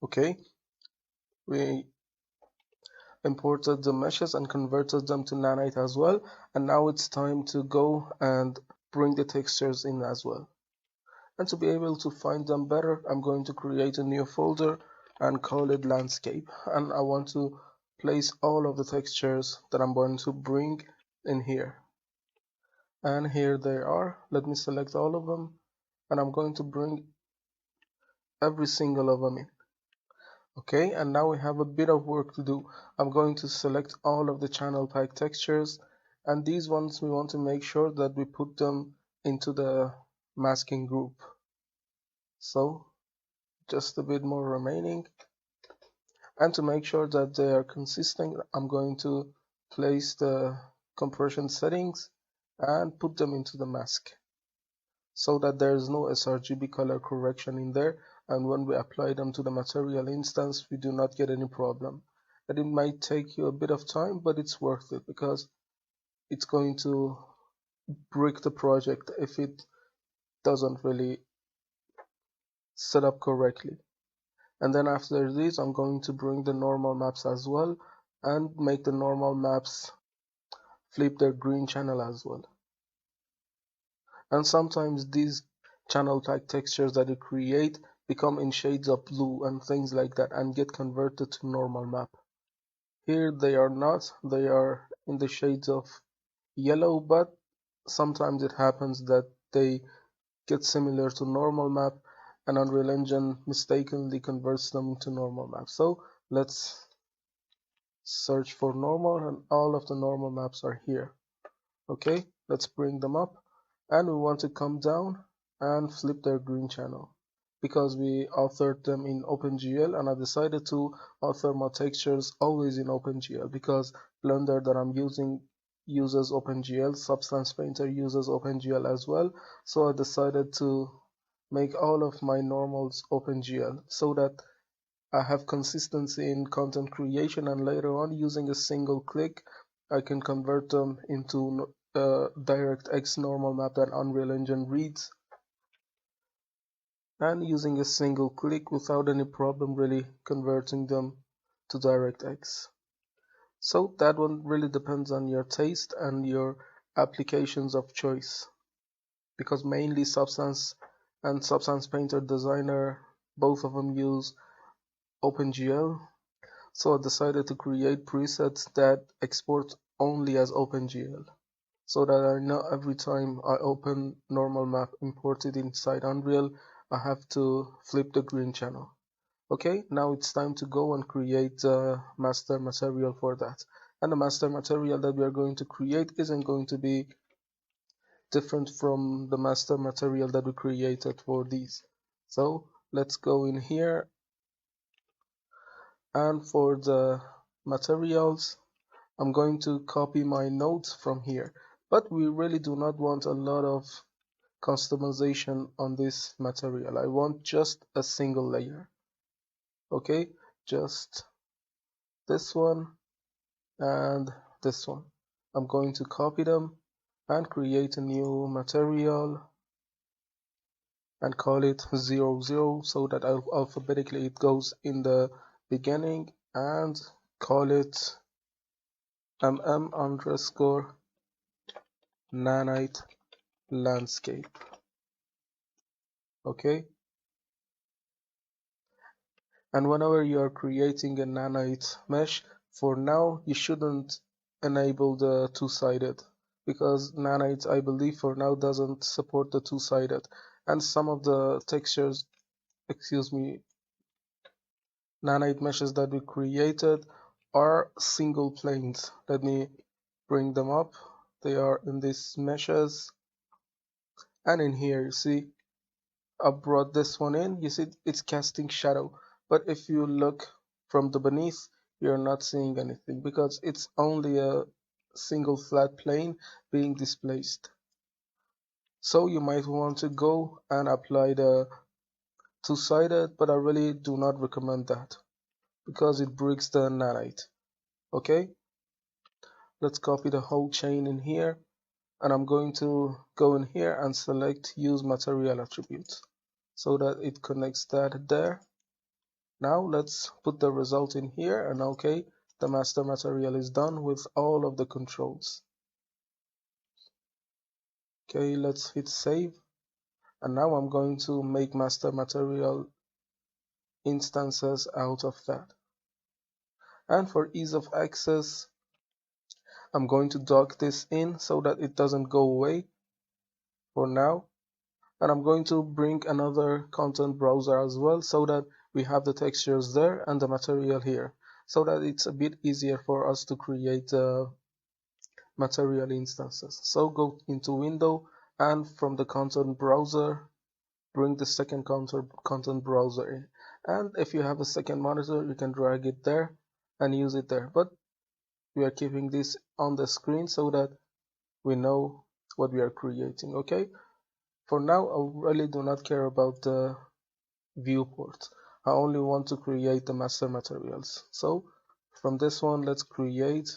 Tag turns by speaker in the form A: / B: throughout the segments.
A: Okay, we imported the meshes and converted them to nanite as well, and now it's time to go and bring the textures in as well. And to be able to find them better, I'm going to create a new folder and call it landscape, and I want to place all of the textures that I'm going to bring in here. And here they are. Let me select all of them, and I'm going to bring every single of them in. Okay, and now we have a bit of work to do. I'm going to select all of the channel pack textures, and these ones we want to make sure that we put them into the masking group. So just a bit more remaining, and to make sure that they are consistent, I'm going to place the compression settings and put them into the mask so that there is no sRGB color correction in there, and when we apply them to the material instance we do not get any problem. And it might take you a bit of time, but it's worth it because it's going to break the project if it doesn't really set up correctly. And then after this I'm going to bring the normal maps as well and make the normal maps flip their green channel as well. And sometimes these channel type textures that you create become in shades of blue and things like that and get converted to normal map. Here they are not, they are in the shades of yellow, but sometimes it happens that they get similar to normal map and Unreal Engine mistakenly converts them to normal map. So let's search for normal, and all of the normal maps are here. Okay, let's bring them up, and we want to come down and flip their green channel because we authored them in OpenGL, and I decided to author my textures always in OpenGL because Blender that I'm using uses OpenGL, Substance Painter uses OpenGL as well, so I decided to make all of my normals OpenGL so that I have consistency in content creation, and later on using a single click I can convert them into DirectX normal map that Unreal Engine reads, and using a single click without any problem really converting them to DirectX. So that one really depends on your taste and your applications of choice, because mainly Substance and Substance Painter Designer, both of them use OpenGL. So I decided to create presets that export only as OpenGL, so that I know every time I open normal map imported inside Unreal, I have to flip the green channel. Okay, now it's time to go and create the master material for that. And the master material that we are going to create isn't going to be different from the master material that we created for these. So let's go in here, and for the materials I'm going to copy my nodes from here, but we really do not want a lot of customization on this material. I want just a single layer. Okay, just this one and this one. I'm going to copy them and create a new material and call it 00 so that alphabetically it goes in the beginning, and call it mm_nanite landscape. Okay, and whenever you are creating a nanite mesh, for now you shouldn't enable the two-sided, because nanite I believe for now doesn't support the two-sided, and some of the textures, excuse me, nanite meshes that we created are single planes. Let me bring them up. They are in these meshes, and in here you see I brought this one in. You see it's casting shadow, but if you look from the beneath, you're not seeing anything because it's only a single flat plane being displaced. So you might want to go and apply the two-sided, but I really do not recommend that because it breaks the nanite. Okay, let's copy the whole chain in here, and I'm going to go in here and select use material attributes so that it connects that there. Now let's put the result in here, and okay, the master material is done with all of the controls. Okay, let's hit save, and now I'm going to make master material instances out of that. And for ease of access, I'm going to dock this in so that it doesn't go away for now. And I'm going to bring another content browser as well so that we have the textures there and the material here, so that it's a bit easier for us to create material instances. So go into window, and from the content browser bring the second content browser in. And if you have a second monitor, you can drag it there and use it there, but we are keeping this on the screen so that we know what we are creating. Okay, for now I really do not care about the viewport. I only want to create the master materials. So from this one, let's create,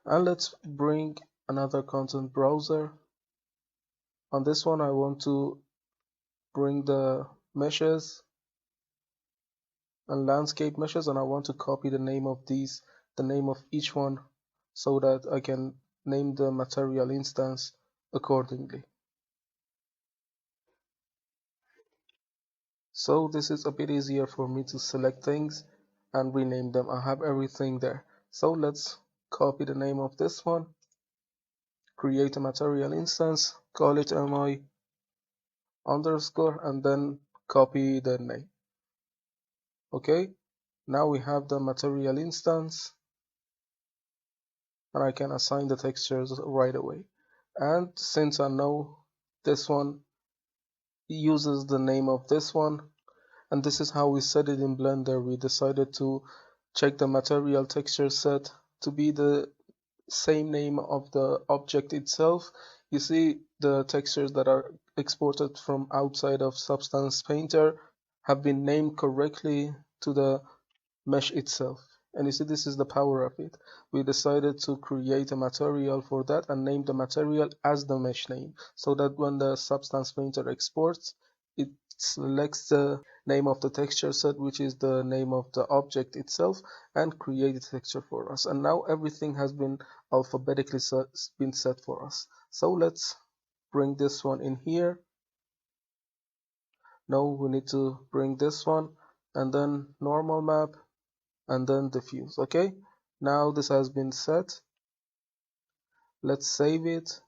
A: and let's bring another content browser. On this one, I want to bring the meshes and landscape meshes, and I want to copy the name of these, the name of each one, so that I can name the material instance accordingly. So this is a bit easier for me to select things and rename them. I have everything there. So let's copy the name of this one, create a material instance, call it MY underscore, and then copy the name. Okay, now we have the material instance, and I can assign the textures right away. And since I know this one uses the name of this one, and this is how we set it in Blender, we decided to check the material texture set to be the same name of the object itself. You see, the textures that are exported from outside of Substance Painter have been named correctly to the mesh itself. And you see, this is the power of it. We decided to create a material for that and name the material as the mesh name, so that when the Substance Painter exports, it selects the name of the texture set, which is the name of the object itself, and create the texture for us. And now everything has been alphabetically set for us. So let's bring this one in here. Now we need to bring this one, and then normal map, and then diffuse. Okay, now this has been set. Let's save it,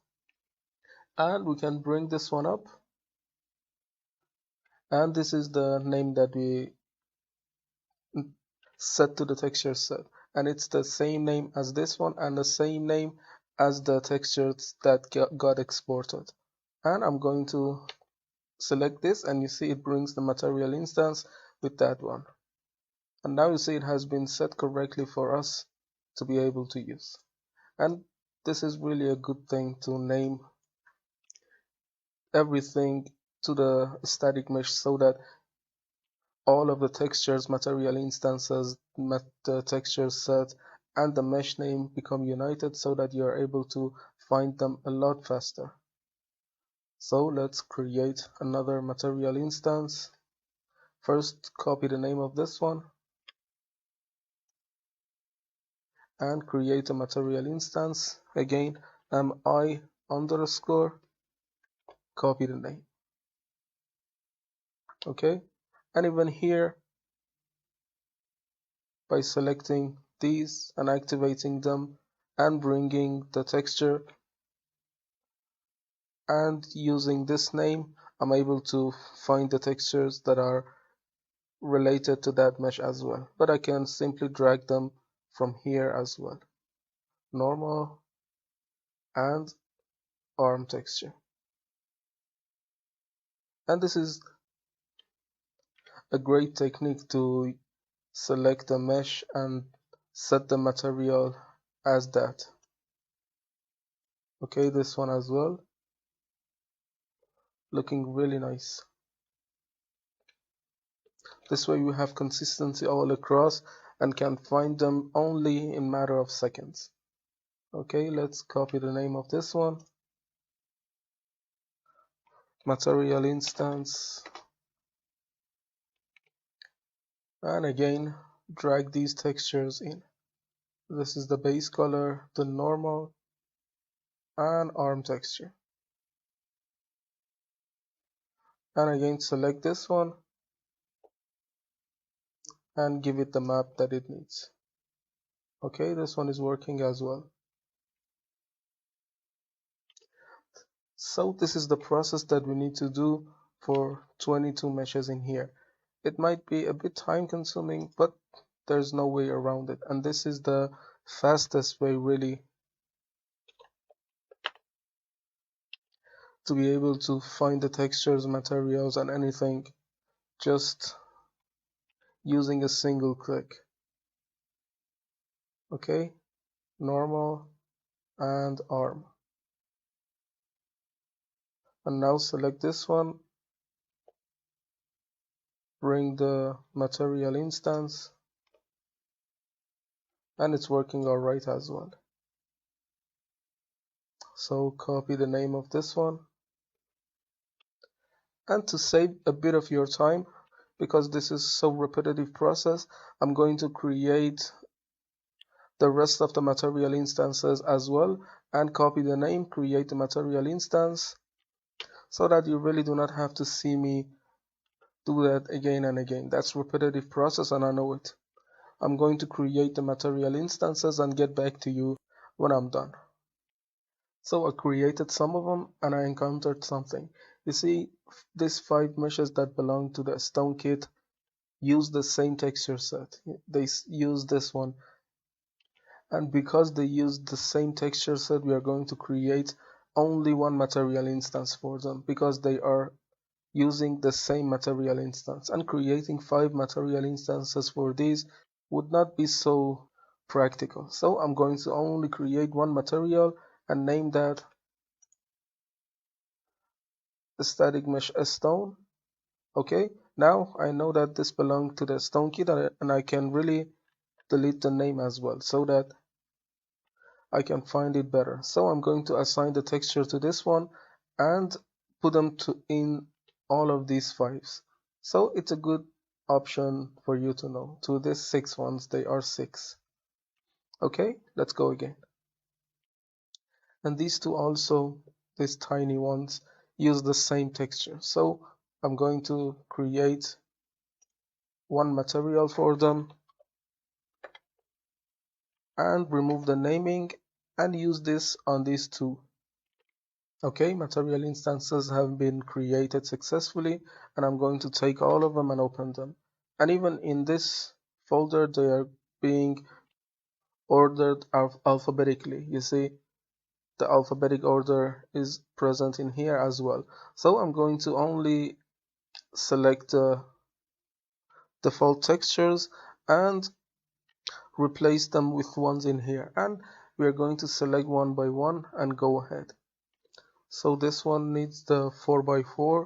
A: and we can bring this one up, and this is the name that we set to the texture set, and it's the same name as this one and the same name as the textures that got exported. And I'm going to select this, and you see it brings the material instance with that one, and now you see it has been set correctly for us to be able to use. And this is really a good thing to name everything to the static mesh, so that all of the textures, material instances, the texture set, and the mesh name become united, so that you are able to find them a lot faster. So let's create another material instance. First, copy the name of this one and create a material instance. Again, mi underscore, copy the name. Okay, and even here, by selecting these and activating them and bringing the texture and using this name, I'm able to find the textures that are related to that mesh as well. But I can simply drag them from here as well. Normal and arm texture. And this is a great technique to select a mesh and set the material as that. Okay, this one as well, looking really nice. This way we have consistency all across and can find them only in matter of seconds. Okay, let's copy the name of this one, material instance, And again, drag these textures in. This is the base color, the normal, and arm texture. And again, select this one and give it the map that it needs. Okay, this one is working as well. So this is the process that we need to do for 22 meshes in here. It might be a bit time consuming, but there's no way around it. And this is the fastest way really to be able to find the textures, materials, and anything just using a single click. Okay, normal and arm. And now select this one, bring the material instance, and it's working alright as well. So copy the name of this one. And to save a bit of your time, because this is so repetitive process, I'm going to create the rest of the material instances as well and copy the name, create the material instance, so that you really do not have to see me do that again and again. That's repetitive process and I know it. I'm going to create the material instances and get back to you when I'm done. So I created some of them and I encountered something. You see, these 5 meshes that belong to the stone kit use the same texture set. They use this one. And because they use the same texture set, we are going to create only one material instance for them because they are using the same material instance. And creating 5 material instances for these would not be so practical. So I'm going to only create one material and name that static mesh stone. Okay, now I know that this belongs to the stone kit and I can really delete the name as well so that I can find it better. So I'm going to assign the texture to this one and put them in all of these 5s. So it's a good option for you to know. To these 6 ones, they are 6. Okay, let's go again. And these two also, these tiny ones, use the same texture. So I'm going to create one material for them and remove the naming and use this on these 2. Okay, material instances have been created successfully and I'm going to take all of them and open them. And even in this folder, they are being ordered alphabetically. You see, the alphabetic order is present in here as well. So I'm going to only select the default textures and replace them with ones in here. And we are going to select one by one and go ahead. So this one needs the 4x4,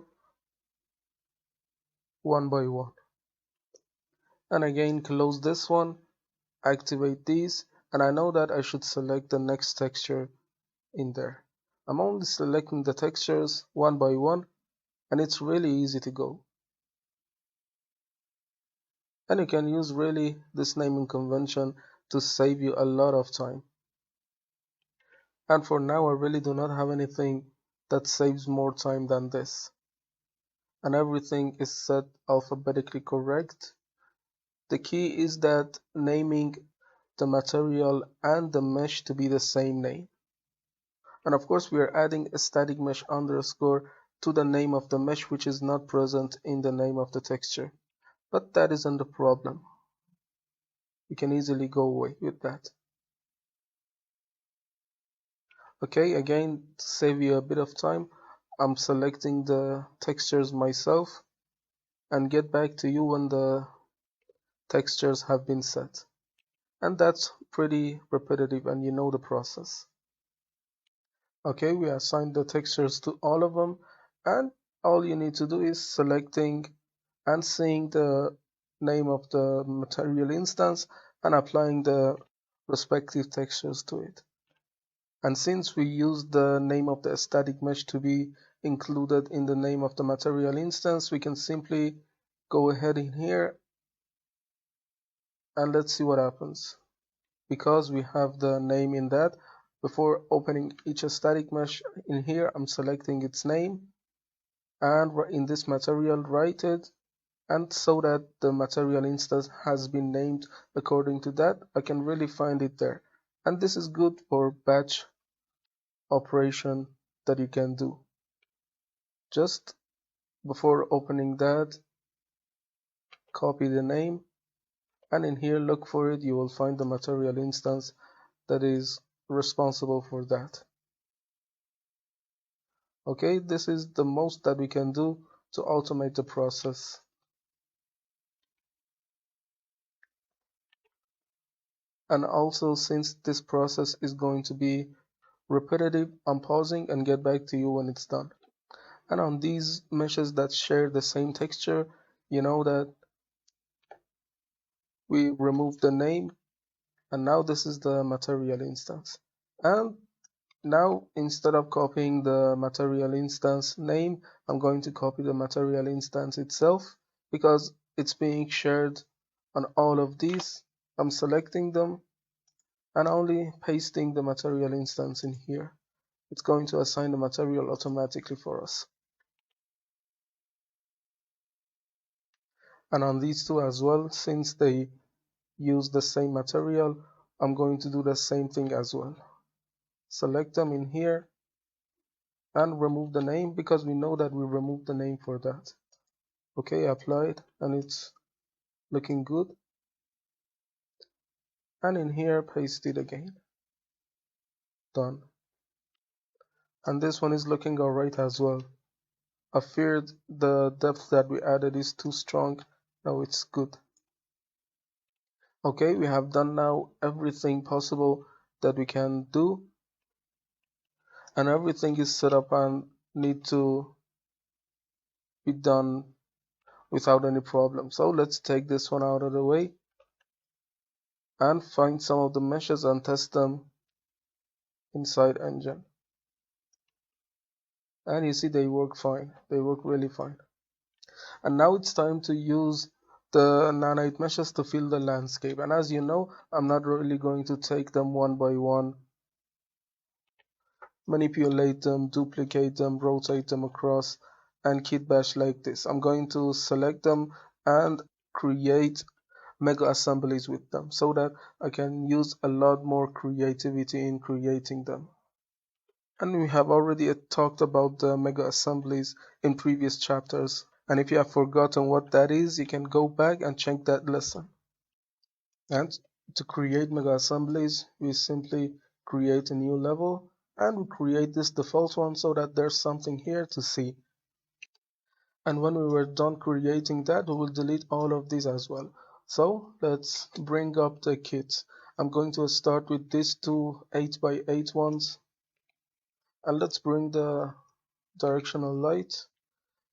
A: one by one. And again, close this one, activate these, and I know that I should select the next texture in there. I'm only selecting the textures one by one, and it's really easy to go. And you can use really this naming convention to save you a lot of time. And for now, I really do not have anything that saves more time than this. And everything is set alphabetically correct. The key is that naming the material and the mesh to be the same name. And of course, we are adding a static mesh underscore to the name of the mesh, which is not present in the name of the texture. But that isn't the problem. We can easily go away with that. Okay, again, to save you a bit of time, I'm selecting the textures myself and get back to you when the textures have been set. And that's pretty repetitive and you know the process. Okay, we assigned the textures to all of them and all you need to do is selecting and seeing the name of the material instance and applying the respective textures to it. And since we use the name of the static mesh to be included in the name of the material instance, we can simply go ahead in here and let's see what happens. Because we have the name in that, before opening each static mesh in here, I'm selecting its name, and in this material write it, and so that the material instance has been named according to that, I can really find it there. And this is good for batch operation that you can do. Just before opening that, copy the name, and in here look for it. You will find the material instance that is responsible for that. Okay, this is the most that we can do to automate the process. And also, since this process is going to be repetitive, I'm pausing and get back to you when it's done. And on these meshes that share the same texture, you know that we remove the name, and now this is the material instance. And now instead of copying the material instance name, I'm going to copy the material instance itself because it's being shared on all of these. I'm selecting them and only pasting the material instance in here. It's going to assign the material automatically for us. And on these two as well, since they use the same material, I'm going to do the same thing as well. Select them in here and remove the name because we know that we removed the name for that. Okay, applied, and it's looking good. And in here, paste it again. Done. And this one is looking alright as well. I feared the depth that we added is too strong. Now it's good. Okay, we have done now everything possible that we can do, and everything is set up and need to be done without any problem. So let's take this one out of the way and find some of the meshes and test them inside engine. And you see they work fine. They work really fine. And now it's time to use the nanite meshes to fill the landscape. And as you know, I'm not really going to take them one by one, manipulate them, duplicate them, rotate them across, and kit bash like this. I'm going to select them and create mega assemblies with them so that I can use a lot more creativity in creating them. And we have already talked about the mega assemblies in previous chapters. And if you have forgotten what that is, you can go back and check that lesson. And to create mega assemblies, we simply create a new level and we create this default one so that there's something here to see. And when we were done creating that, we will delete all of these as well. So let's bring up the kit. I'm going to start with these two 8x8 ones, and let's bring the directional light,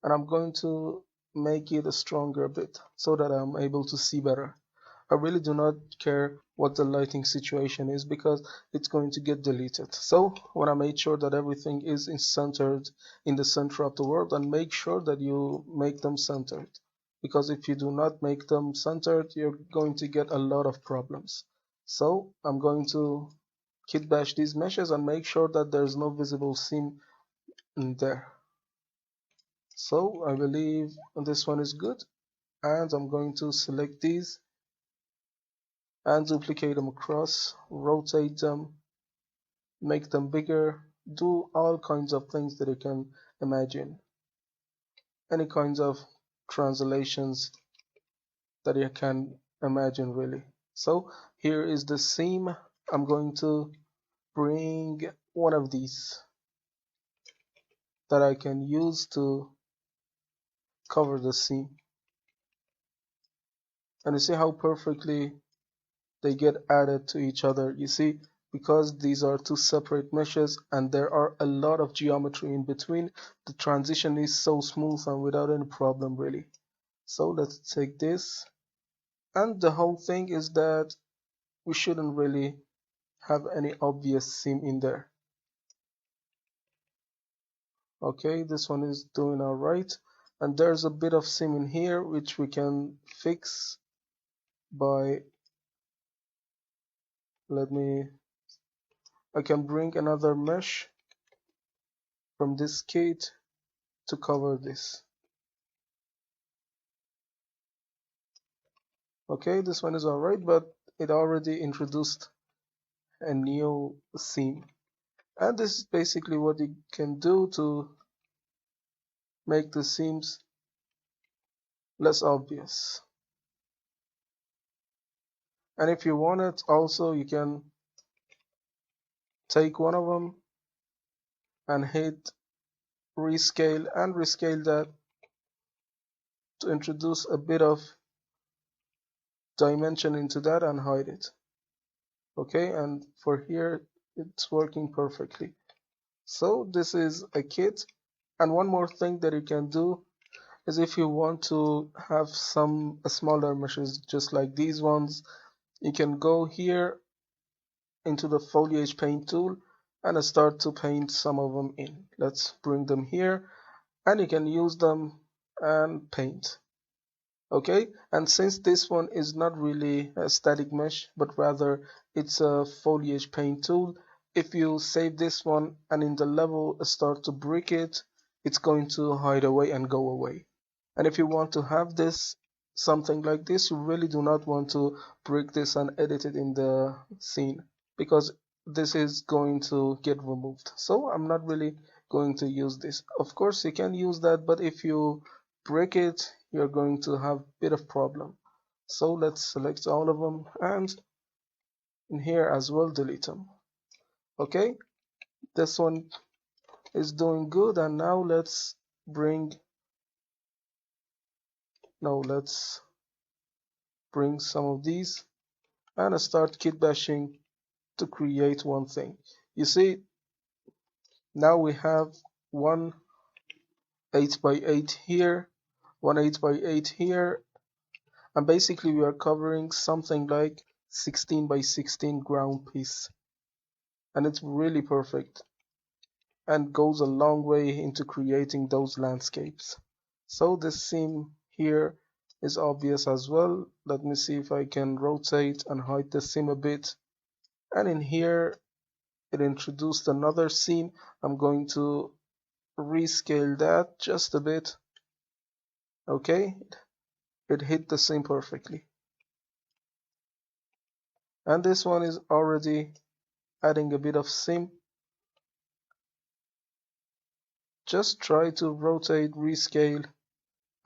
A: and I'm going to make it a stronger bit so that I'm able to see better. I really do not care what the lighting situation is because it's going to get deleted. So when I made sure that everything is centered in the center of the world, and make sure that you make them centered, because if you do not make them centered, you're going to get a lot of problems. So I'm going to kit bash these meshes and make sure that there's no visible seam in there. So I believe this one is good, and I'm going to select these and duplicate them across, rotate them, make them bigger, do all kinds of things that you can imagine, any kinds of translations that you can imagine really. So here is the seam. I'm going to bring one of these that I can use to cover the seam, and you see how perfectly they get added to each other. You see, because these are two separate meshes and there are a lot of geometry in between, the transition is so smooth and without any problem really. So let's take this, and the whole thing is that we shouldn't really have any obvious seam in there. Okay, this one is doing alright, and there's a bit of seam in here which we can fix by I can bring another mesh from this kit to cover this. Okay, this one is alright, but it already introduced a new seam. And this is basically what you can do to make the seams less obvious. And if you want it also, you can take one of them and hit rescale and rescale that to introduce a bit of dimension into that and hide it. Okay, and for here it's working perfectly. So this is a kit. And one more thing that you can do is if you want to have some smaller meshes just like these ones, you can go here into the foliage paint tool and start to paint some of them in. Let's bring them here and you can use them and paint. Okay, and since this one is not really a static mesh but rather it's a foliage paint tool, if you save this one and in the level start to brick it, it's going to hide away and go away. And if you want to have this something like this, you really do not want to brick this and edit it in the scene because this is going to get removed. So I'm not really going to use this. Of course you can use that, but if you break it, you're going to have a bit of problem. So let's select all of them and in here as well delete them. Okay, this one is doing good, and now let's bring some of these and start kit bashing to create one thing. You see, now we have one 8x8 here, one 8x8 here, and basically we are covering something like 16x16 ground piece, and it's really perfect and goes a long way into creating those landscapes. So this seam here is obvious as well. Let me see if I can rotate and hide the seam a bit, and in here it introduced another seam. I'm going to rescale that just a bit. Okay, it hit the seam perfectly. And this one is already adding a bit of seam. Just try to rotate, rescale,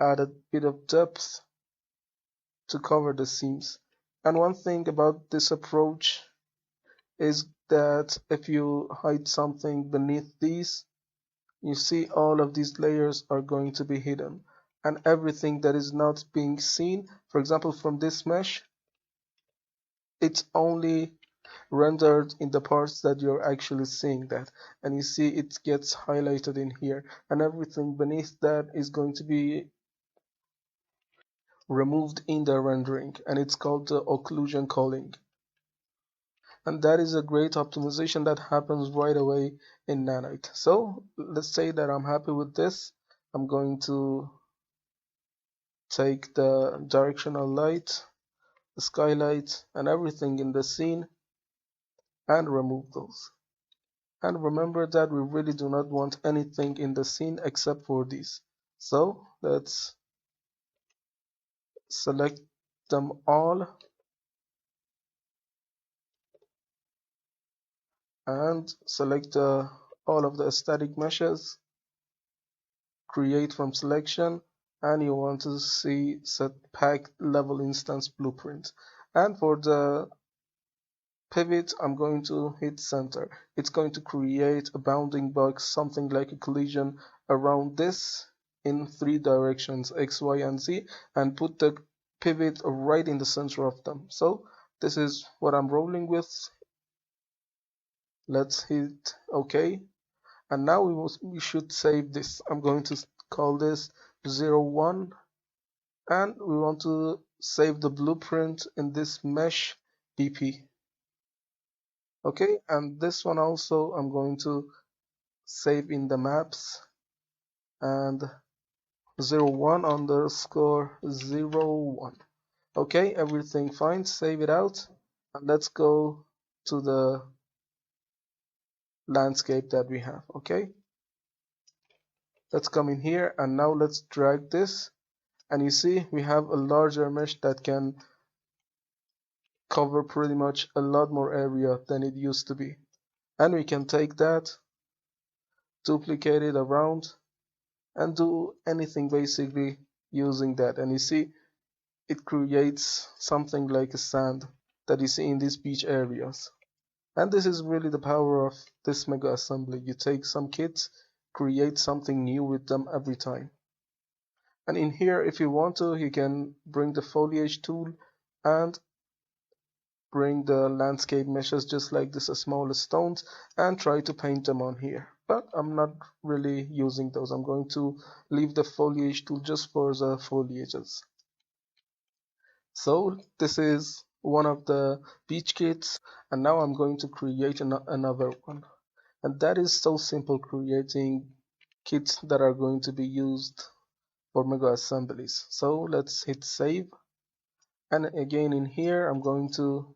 A: add a bit of depth to cover the seams. And one thing about this approach is that if you hide something beneath these, you see all of these layers are going to be hidden. And everything that is not being seen, for example from this mesh, it's only rendered in the parts that you're actually seeing that, and you see it gets highlighted in here, and everything beneath that is going to be removed in the rendering, and it's called the occlusion culling. And that is a great optimization that happens right away in Nanite. So let's say that I'm happy with this. I'm going to take the directional light, the skylight, and everything in the scene and remove those. And remember that we really do not want anything in the scene except for these. So let's select them all and select all of the static meshes, create from selection, and you want to see set pack level instance blueprint. And for the pivot, I'm going to hit center. It's going to create a bounding box, something like a collision around this in 3 directions, X, Y, and Z, and put the pivot right in the center of them. So this is what I'm rolling with. Let's hit OK. And now we should save this. I'm going to call this 01, and we want to save the blueprint in this mesh BP. Okay, and this one also I'm going to save in the maps and 01 underscore 01. Okay, everything fine, save it out, and let's go to the landscape that we have. Okay, let's come in here and now let's drag this, and you see we have a larger mesh that can cover pretty much a lot more area than it used to be. And we can take that, duplicate it around, and do anything basically using that. And you see it creates something like a sand that you see in these beach areas. And this is really the power of this mega assembly. You take some kits, create something new with them every time. And in here, if you want to, you can bring the foliage tool and bring the landscape meshes just like this, small stones, and try to paint them on here. But I'm not really using those. I'm going to leave the foliage tool just for the foliages. So this is one of the beach kits, and now I'm going to create another one. And that is so simple, creating kits that are going to be used for mega assemblies. So let's hit save, and again in here I'm going to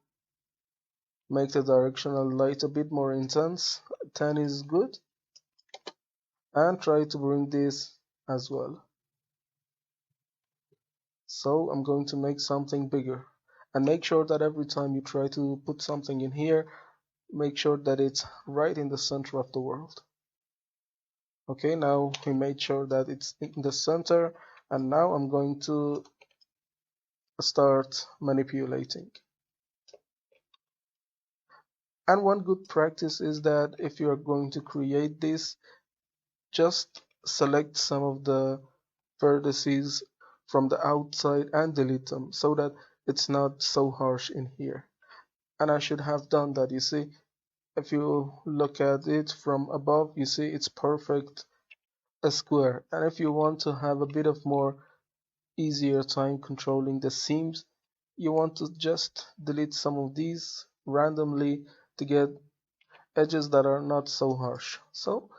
A: make the directional light a bit more intense. 10 is good, and try to bring this as well. So I'm going to make something bigger, and make sure that every time you try to put something in here, make sure that it's right in the center of the world. Okay, now we made sure that it's in the center, and now I'm going to start manipulating. And one good practice is that if you are going to create this, just select some of the vertices from the outside and delete them so that it's not so harsh in here. And I should have done that. You see, if you look at it from above, you see it's perfect a square. And if you want to have a bit of more easier time controlling the seams, you want to just delete some of these randomly to get edges that are not so harsh. So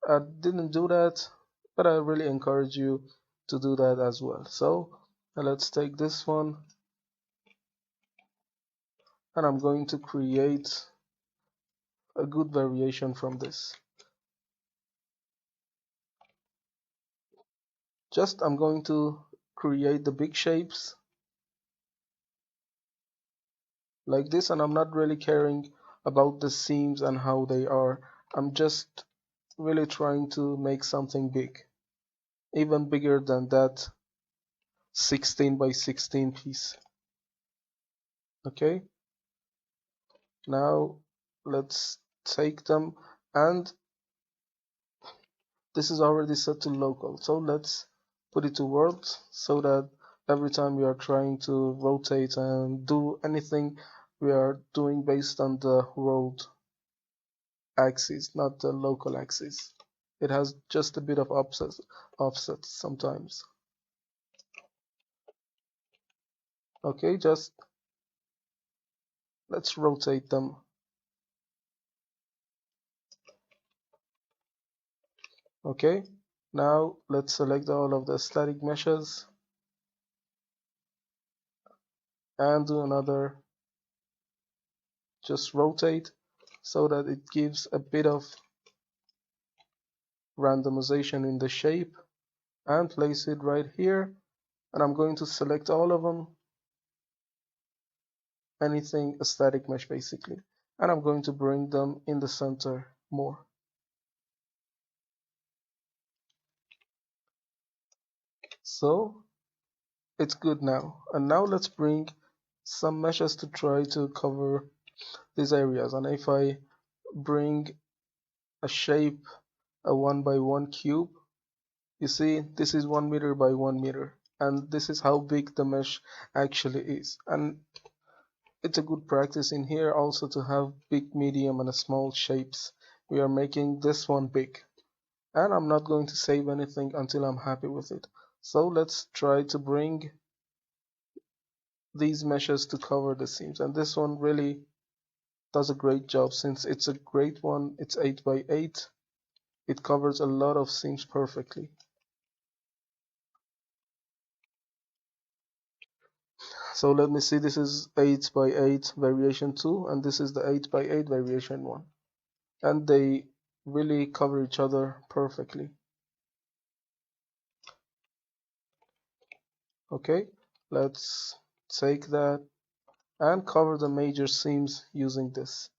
A: I didn't do that, but I really encourage you to do that as well. So let's take this one, and I'm going to create a good variation from this. Just I'm going to create the big shapes like this, and I'm not really caring about the seams and how they are. I'm just really trying to make something big, even bigger than that 16 by 16 piece. Okay, now let's take them, and this is already set to local, so let's put it to world so that every time we are trying to rotate and do anything, we are doing based on the world axis, not the local axis. It has just a bit of offset sometimes. Okay, just let's rotate them. Okay, now let's select all of the static meshes and do another, just rotate so that it gives a bit of randomization in the shape, and place it right here. And I'm going to select all of them, anything a static mesh basically, and I'm going to bring them in the center more. So it's good now. And now let's bring some meshes to try to cover these areas. And if I bring a shape, a 1 by 1 cube, you see this is 1 meter by 1 meter, and this is how big the mesh actually is. And it's a good practice in here also to have big, medium, and small shapes. We are making this one big, and I'm not going to save anything until I'm happy with it. So let's try to bring these meshes to cover the seams, and this one really does a great job. Since it's a great one, it's 8 by 8, it covers a lot of seams perfectly. So let me see, this is 8 by 8 variation 2 and this is the 8 by 8 variation 1, and they really cover each other perfectly. Okay, let's take that and cover the major seams using this,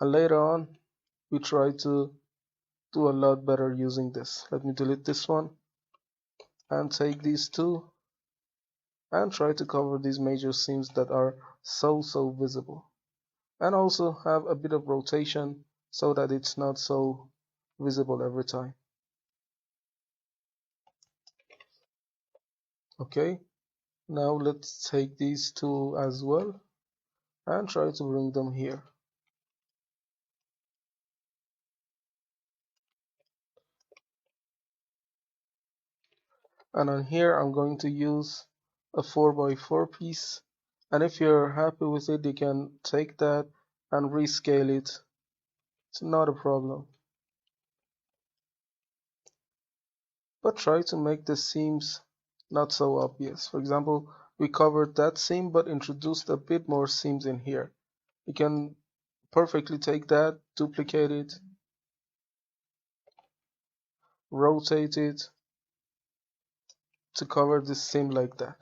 A: and later on we try to do a lot better using this. Let me delete this one and take these two and try to cover these major seams that are so visible, and also have a bit of rotation so that it's not so visible every time. Okay, now let's take these two as well and try to bring them here. And on here I'm going to use a 4x4 piece, and if you're happy with it you can take that and rescale it. It's not a problem, but try to make the seams not so obvious. For example, we covered that seam but introduced a bit more seams in here. You can perfectly take that, duplicate it, rotate it to cover this seam like that.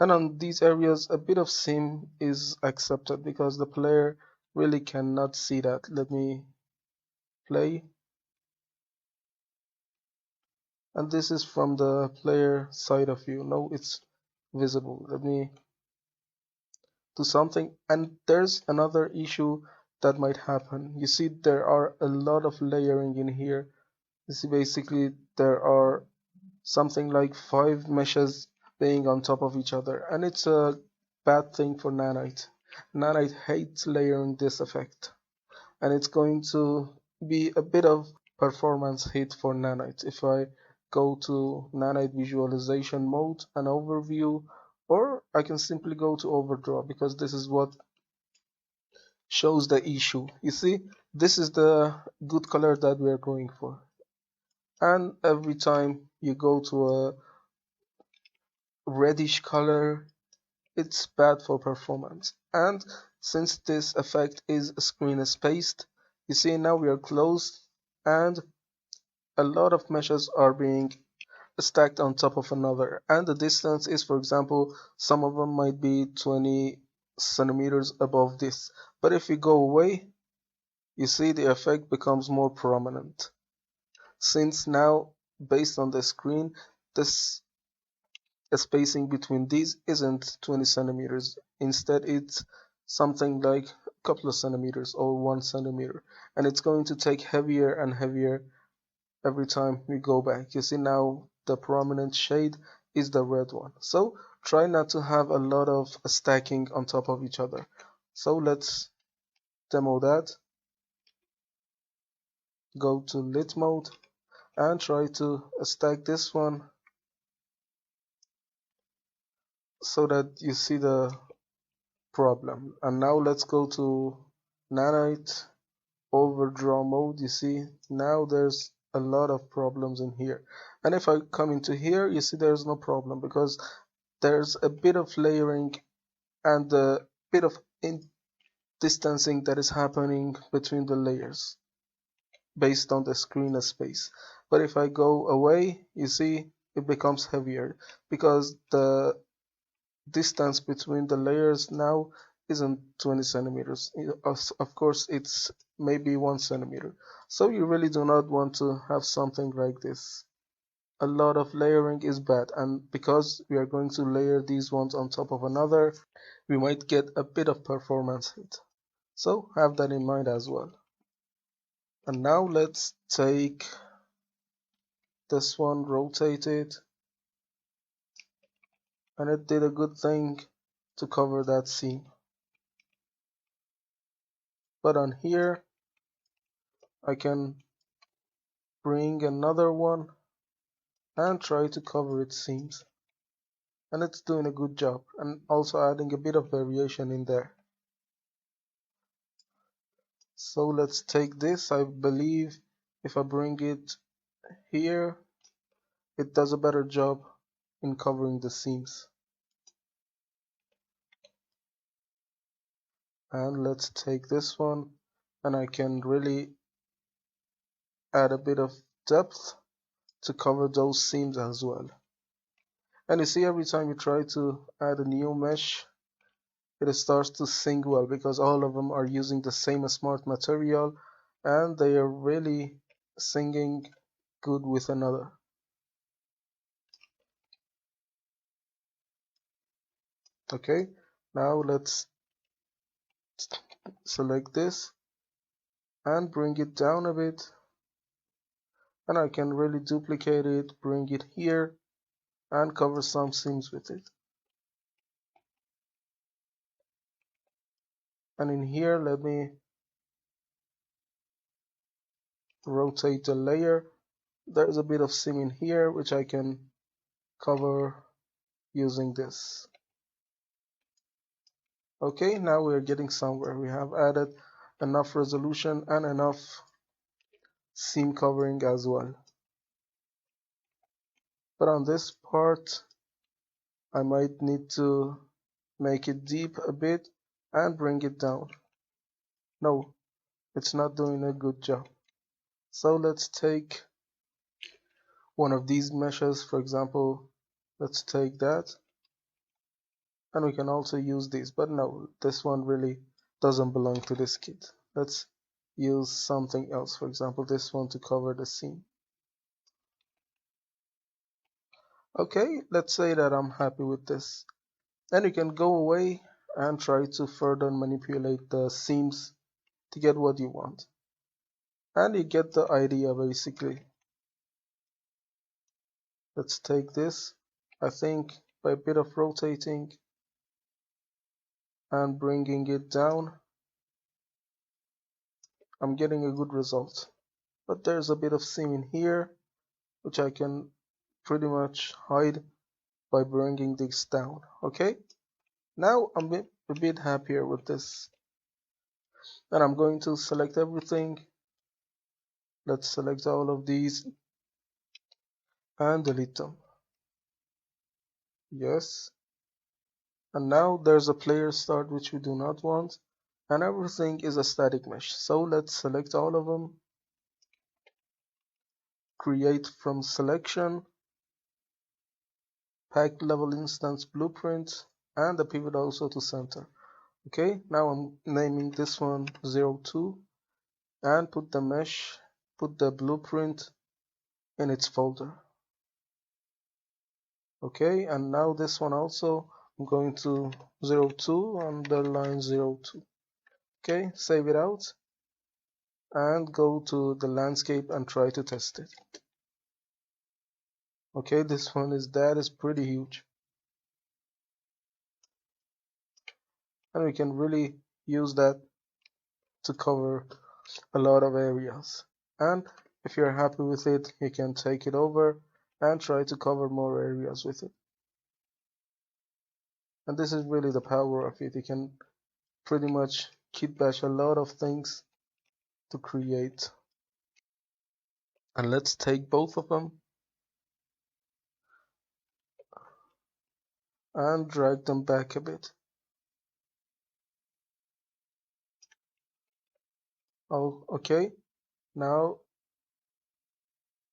A: And on these areas a bit of seam is accepted because the player really cannot see that. Let me play, and this is from the player side of view. No, it's visible. Let me do something, and there's another issue that might happen. You see there are a lot of layering in here. You see basically there are something like 5 meshes being on top of each other, and it's a bad thing for Nanite. Nanite hates layering this effect, and it's going to be a bit of performance hit for Nanite. If I go to Nanite visualization mode and overview, or I can simply go to overdraw, because this is what shows the issue. You see, this is the good color that we are going for, and every time you go to a reddish color, it's bad for performance. And since this effect is screen spaced, you see now we are closed and a lot of meshes are being stacked on top of another, and the distance is, for example, some of them might be 20 centimeters above this, but if you go away you see the effect becomes more prominent, since now based on the screen this spacing between these isn't 20 centimeters. Instead, it's something like a couple of centimeters or 1 centimeter, and it's going to take heavier and heavier every time we go back. You see now the prominent shade is the red one. So try not to have a lot of stacking on top of each other. So let's demo that. Go to lit mode and try to stack this one so that you see the problem. And now let's go to Nanite overdraw mode. You see now there's a lot of problems in here, and if I come into here you see there's no problem because there's a bit of layering and a bit of distancing that is happening between the layers based on the screen space. But if I go away you see it becomes heavier because the distance between the layers now isn't 20 centimeters. Of course, it's maybe 1 centimeter. So you really do not want to have something like this. A lot of layering is bad, and because we are going to layer these ones on top of another, we might get a bit of performance hit. So have that in mind as well. And now let's take this one, rotate it, and it did a good thing to cover that seam. But on here, I can bring another one and try to cover its seams, and it's doing a good job, and also adding a bit of variation in there. So let's take this. I believe if I bring it here it does a better job in covering the seams. And let's take this one, and I can really add a bit of depth to cover those seams as well. And you see, every time you try to add a new mesh, it starts to sing well because all of them are using the same smart material and they are really singing good with another. Okay, now let's select this and bring it down a bit, and I can really duplicate it, bring it here and cover some seams with it. And in here, let me rotate the layer. There's a bit of seam in here which I can cover using this. Okay, now we're getting somewhere. We have added enough resolution and enough seam covering as well. But on this part, I might need to make it deep a bit and bring it down. No, it's not doing a good job. So let's take one of these meshes, for example, let's take that. And we can also use this, but no, this one really doesn't belong to this kit. Let's use something else, for example, this one to cover the seam. Okay, let's say that I'm happy with this. Then you can go away and try to further manipulate the seams to get what you want. And you get the idea basically. Let's take this. I think by a bit of rotating and bringing it down, I'm getting a good result. But there's a bit of seam in here, which I can pretty much hide by bringing this down. Okay, now I'm a bit happier with this. And I'm going to select everything. Let's select all of these and delete them. Yes. And now there's a player start which we do not want. And everything is a static mesh. So let's select all of them. Create from selection. Pack level instance blueprint. And the pivot also to center. Okay, now I'm naming this one 02. And put the mesh, put the blueprint in its folder. Okay, and now this one also, I'm going to 02 underline 02. Okay, save it out and go to the landscape and try to test it. Okay, this one is pretty huge. And we can really use that to cover a lot of areas. And if you're happy with it, you can take it over and try to cover more areas with it. And this is really the power of it. You can pretty much kit bash a lot of things to create. And let's take both of them and drag them back a bit. Oh, okay. Now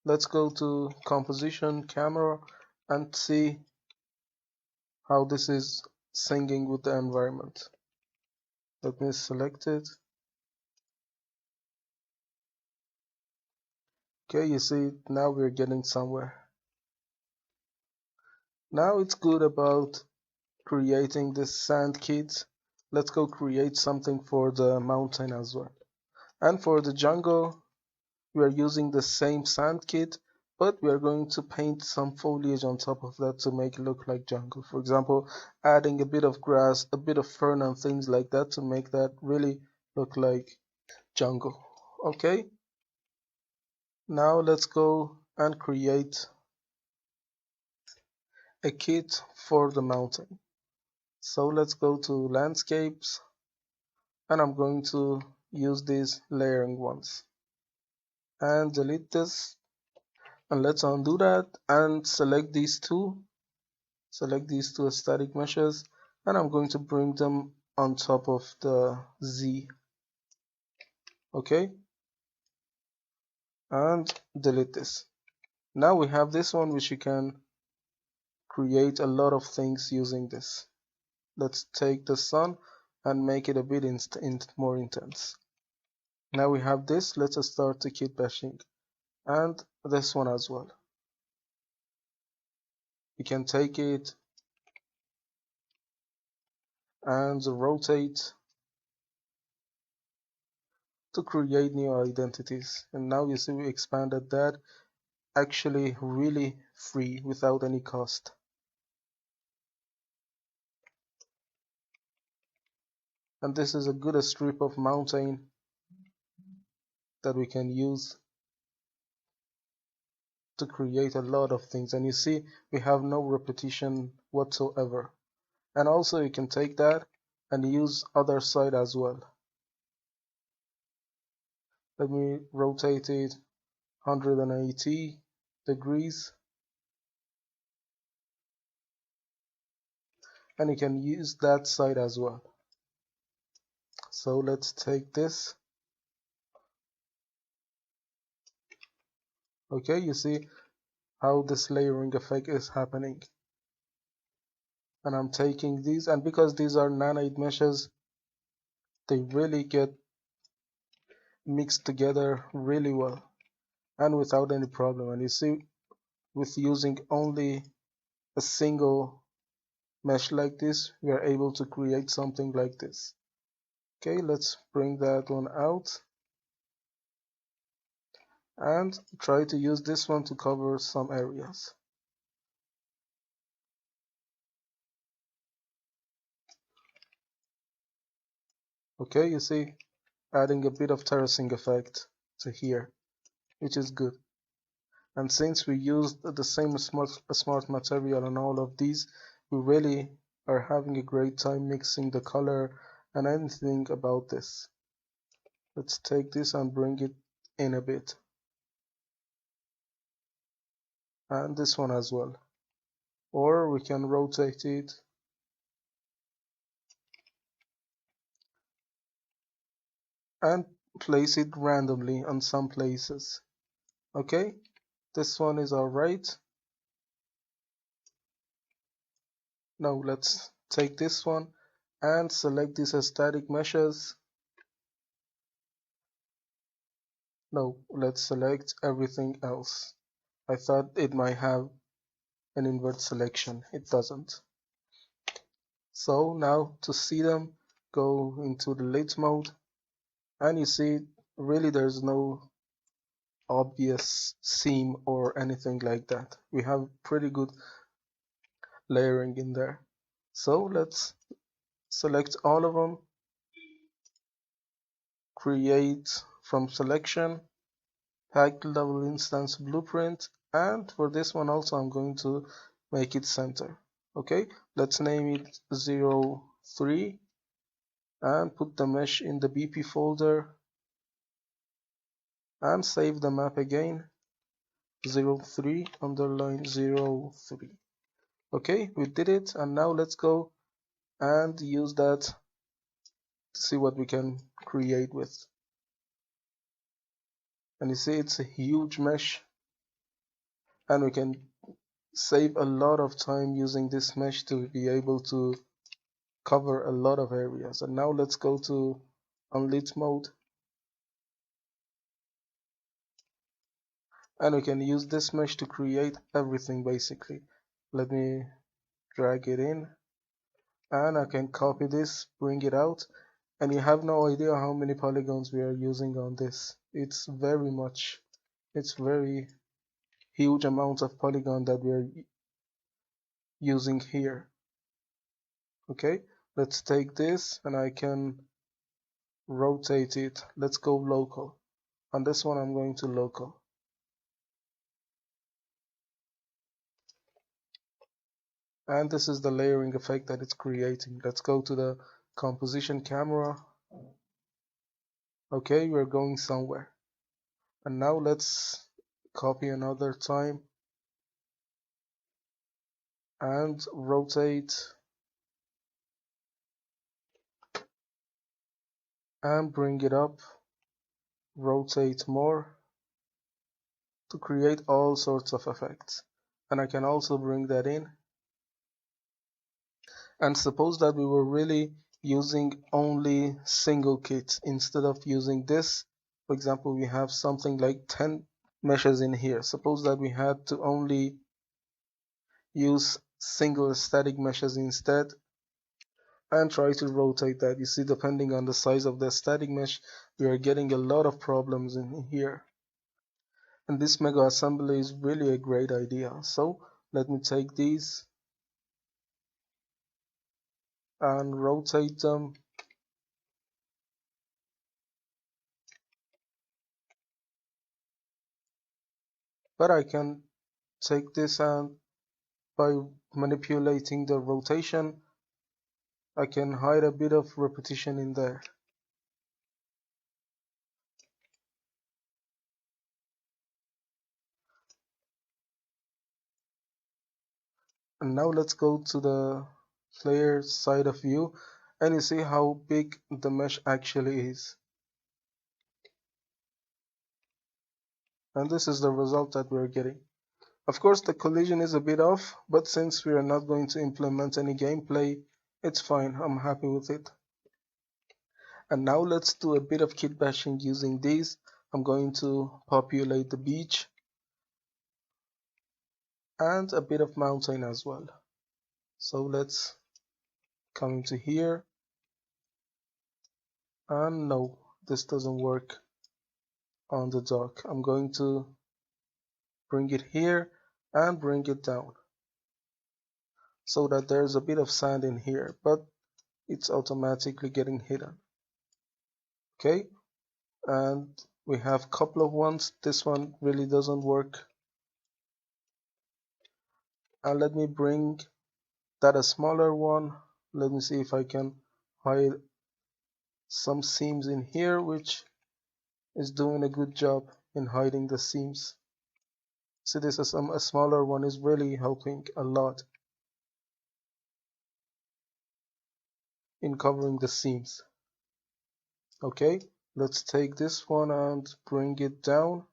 A: let's go to composition camera and see how this is syncing with the environment. Let me select it. Okay, you see now we're getting somewhere. Now it's good about creating this sand kit. Let's go create something for the mountain as well. And for the jungle, we are using the same sand kit, but we are going to paint some foliage on top of that to make it look like jungle. For example, adding a bit of grass, a bit of fern and things like that to make that really look like jungle. Okay, now let's go and create a kit for the mountain. So let's go to landscapes and I'm going to use these layering ones and delete this. And let's undo that and select these two as static meshes, and I'm going to bring them on top of the Z. Okay, and delete this. Now we have this one, which you can create a lot of things using this. Let's take the sun and make it a bit more intense. Now we have this. Let's start the kit bashing, and this one as well. You can take it and rotate to create new identities. And now you see we expanded that, actually really free without any cost. And this is a good strip of mountain that we can use to create a lot of things. And you see we have no repetition whatsoever. And also you can take that and use other side as well. Let me rotate it 180 degrees, and you can use that side as well. So let's take this. Okay, you see how this layering effect is happening. And I'm taking these, and because these are nanite meshes, they really get mixed together really well and without any problem. And you see, with using only a single mesh like this, we are able to create something like this. Okay, let's bring that one out and try to use this one to cover some areas. Okay, you see, adding a bit of terracing effect to here, which is good. And since we used the same smart material on all of these, we really are having a great time mixing the color and anything about this. Let's take this and bring it in a bit. And this one as well. Or we can rotate it and place it randomly on some places. Okay, this one is alright. Now let's take this one and select these static meshes. No, let's select everything else. I thought it might have an invert selection. It doesn't. So now to see them, go into the lit mode, and you see really there's no obvious seam or anything like that. We have pretty good layering in there. So let's select all of them, create from selection, packed level instance blueprint, and for this one also I'm going to make it center. Okay, let's name it 03 and put the mesh in the BP folder and save the map again, 03 underline 03. Okay, we did it, and now let's go and use that to see what we can create with. And you see it's a huge mesh, and we can save a lot of time using this mesh to be able to cover a lot of areas. And now let's go to unlit mode, and we can use this mesh to create everything basically. Let me drag it in, and I can copy this, bring it out, and you have no idea how many polygons we are using on this. It's very huge amount of polygon that we are using here. Okay, let's take this and I can rotate it. Let's go local. On this one I'm going to local. And this is the layering effect that it's creating. Let's go to the composition camera. Okay, we're going somewhere. And now let's copy another time and rotate and bring it up, rotate more to create all sorts of effects. And I can also bring that in. And suppose that we were really using only single kits instead of using this. For example, we have something like 10 meshes in here. Suppose that we had to only use single static meshes instead and try to rotate that. You see, depending on the size of the static mesh, we are getting a lot of problems in here. And this mega assembly is really a great idea. So let me take these and rotate them. But I can take this and by manipulating the rotation, I can hide a bit of repetition in there. And now let's go to the player side of view and you see how big the mesh actually is. And this is the result that we're getting. Of course, the collision is a bit off, but since we are not going to implement any gameplay, it's fine. I'm happy with it. And now let's do a bit of kit bashing using these. I'm going to populate the beach and a bit of mountain as well. So let's come into here. And no, this doesn't work on the dock. I'm going to bring it here and bring it down so that there's a bit of sand in here, but it's automatically getting hidden. Okay, and we have a couple of ones. This one really doesn't work. And let me bring that a smaller one. Let me see if I can hide some seams in here, which is doing a good job in hiding the seams. See, this is a smaller one is really helping a lot in covering the seams. Okay, let's take this one and bring it down.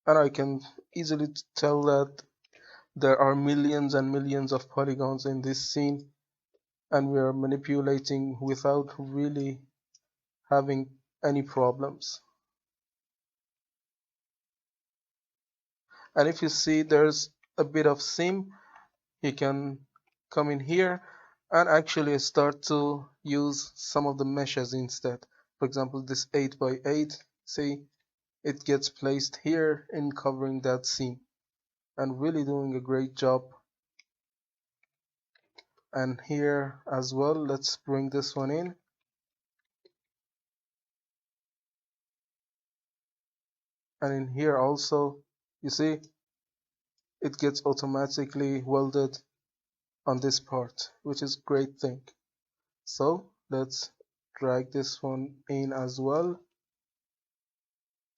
A: And I can easily tell that there are millions and millions of polygons in this scene, and we are manipulating without really having any problems. And if you see there's a bit of seam, you can come in here and actually start to use some of the meshes instead. For example, this 8 by 8, see, it gets placed here in covering that seam and really doing a great job. And here as well, let's bring this one in. And in here also, you see, it gets automatically welded on this part, which is a great thing. So let's drag this one in as well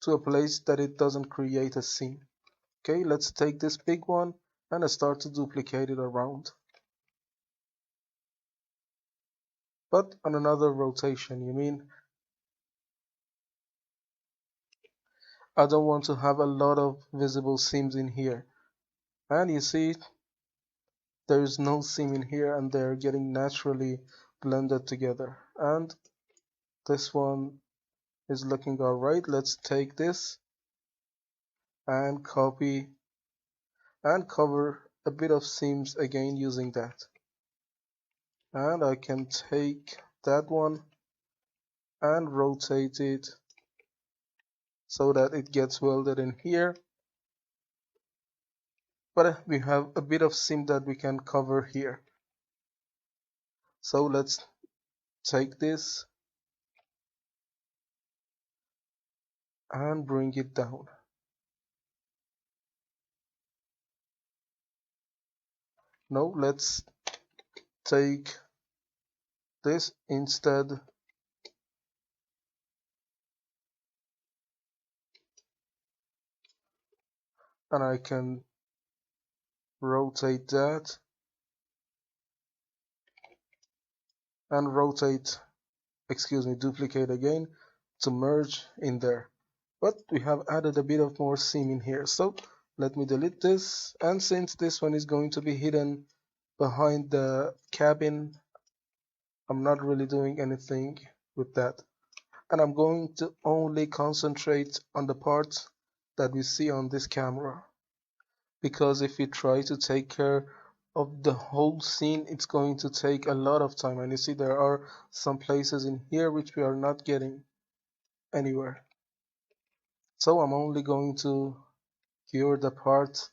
A: to a place that it doesn't create a seam. Okay, let's take this big one and start to duplicate it around. But on another rotation, you mean? I don't want to have a lot of visible seams in here. And you see, there is no seam in here and they're getting naturally blended together. And this one is looking alright. Let's take this and copy and cover a bit of seams again using that. And I can take that one and rotate it so that it gets welded in here. But we have a bit of seam that we can cover here. So let's take this and bring it down. No, let's take this instead and I can rotate that and rotate, duplicate again to merge in there. But we have added a bit of more seam in here, so let me delete this. And since this one is going to be hidden behind the cabin, I'm not really doing anything with that, and I'm going to only concentrate on the parts that we see on this camera, because if we try to take care of the whole scene, it's going to take a lot of time. And you see there are some places in here which we are not getting anywhere, so I'm only going to cure the parts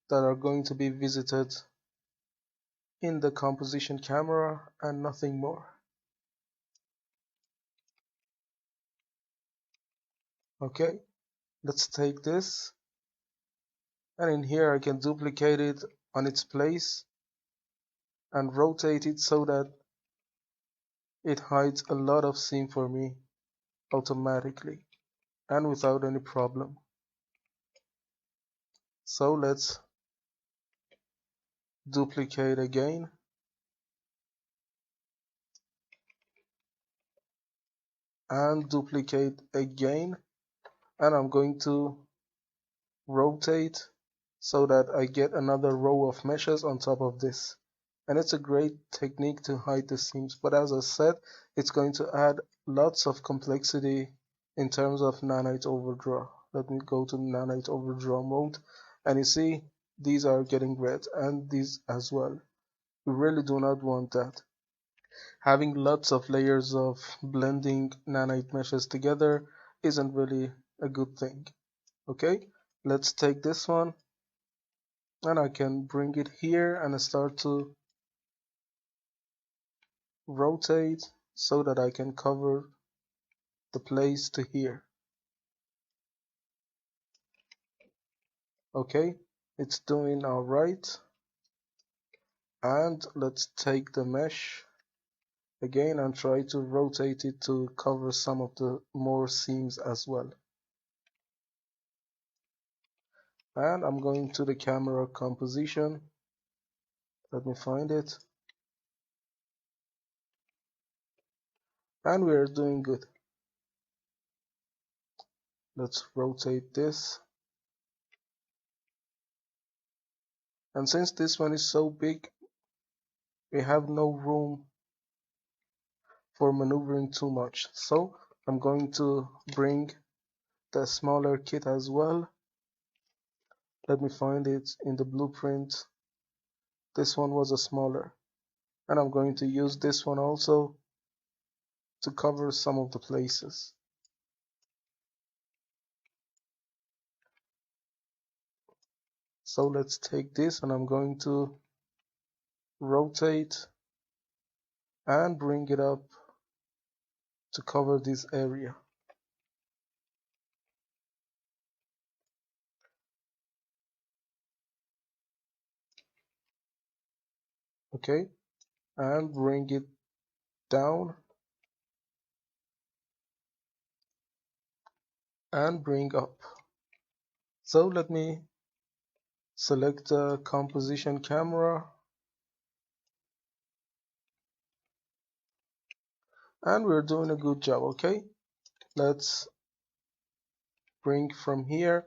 A: that are going to be visited in the composition camera and nothing more. Okay, let's take this, and in here I can duplicate it on its place and rotate it so that it hides a lot of seam for me automatically and without any problem. So let's duplicate again and duplicate again, and I'm going to rotate so that I get another row of meshes on top of this. And it's a great technique to hide the seams, but as I said, it's going to add lots of complexity in terms of nanite overdraw. Let me go to nanite overdraw mode, and you see these are getting red and these as well. We really do not want that. Having lots of layers of blending nanite meshes together isn't really a good thing. Okay, let's take this one, and I can bring it here and start to rotate so that I can cover the place to here. Okay, it's doing alright. And let's take the mesh again and try to rotate it to cover some of the more seams as well. And I'm going to the camera composition. Let me find it. And we are doing good. Let's rotate this. And since this one is so big, we have no room for maneuvering too much. So I'm going to bring the smaller kit as well. Let me find it in the blueprint. This one was a smaller. And I'm going to use this one also to cover some of the places. So let's take this, and I'm going to rotate and bring it up to cover this area. Okay, and bring it down and bring up. So let me select the composition camera, and we're doing a good job. Okay, let's bring from here,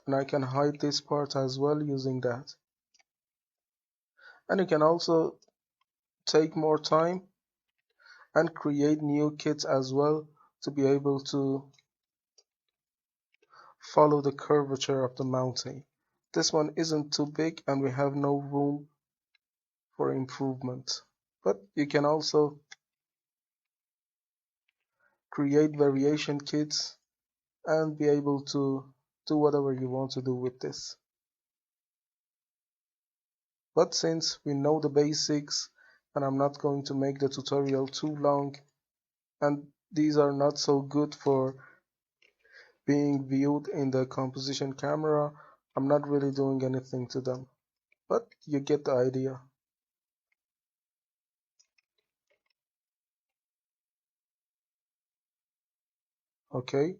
A: and I can hide this part as well using that. And you can also take more time and create new kits as well to be able to follow the curvature of the mountain. This one isn't too big and we have no room for improvement, but you can also create variation kits and be able to do whatever you want to do with this. But since we know the basics, and I'm not going to make the tutorial too long, and these are not so good for being viewed in the composition camera, I'm not really doing anything to them, but you get the idea. Okay,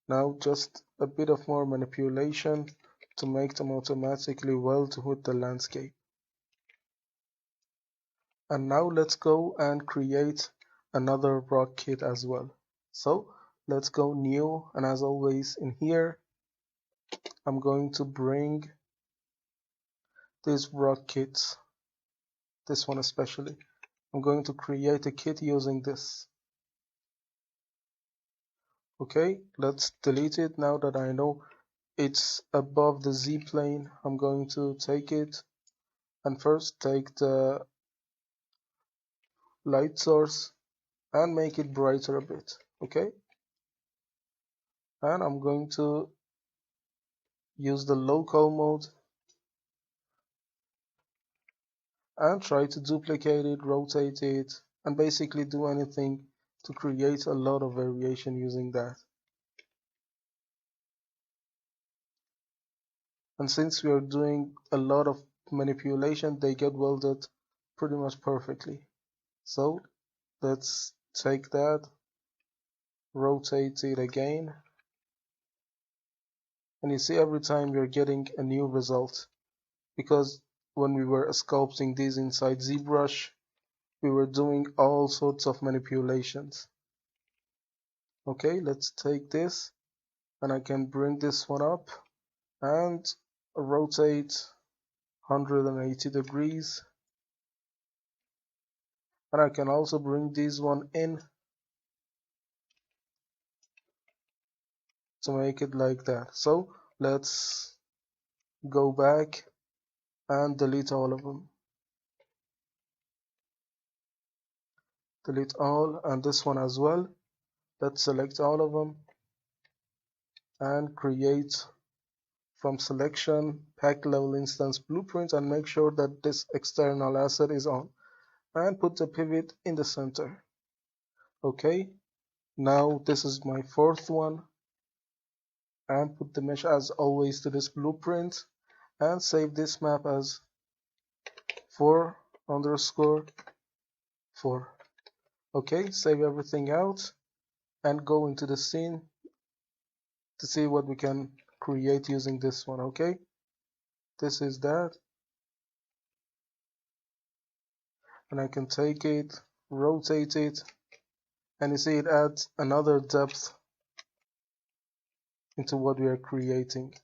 A: now just a bit of more manipulation to make them automatically weld with the landscape. And now let's go and create another rock kit as well. So let's go new, and as always in here I'm going to bring these rock kits, this one especially. I'm going to create a kit using this. Okay, let's delete it now that I know it's above the Z plane. I'm going to take it and first take the light source and make it brighter a bit. Okay, and I'm going to use the local mode and try to duplicate it, rotate it, and basically do anything to create a lot of variation using that. And since we are doing a lot of manipulation, they get welded pretty much perfectly. So let's take that, rotate it again, and you see every time you're getting a new result, because when we were sculpting these inside ZBrush, we were doing all sorts of manipulations. Okay, let's take this, and I can bring this one up and rotate 180 degrees, and I can also bring this one in to make it like that. So let's go back and delete all of them. Delete all, and this one as well. Let's select all of them and create from selection pack level instance blueprint, and make sure that this external asset is on, and put the pivot in the center. Okay, now this is my fourth one, and put the mesh as always to this blueprint and save this map as 4_4. Okay, save everything out and go into the scene to see what we can create using this one. Okay, this is that, and I can take it, rotate it, and you see it adds another depth into what we are creating,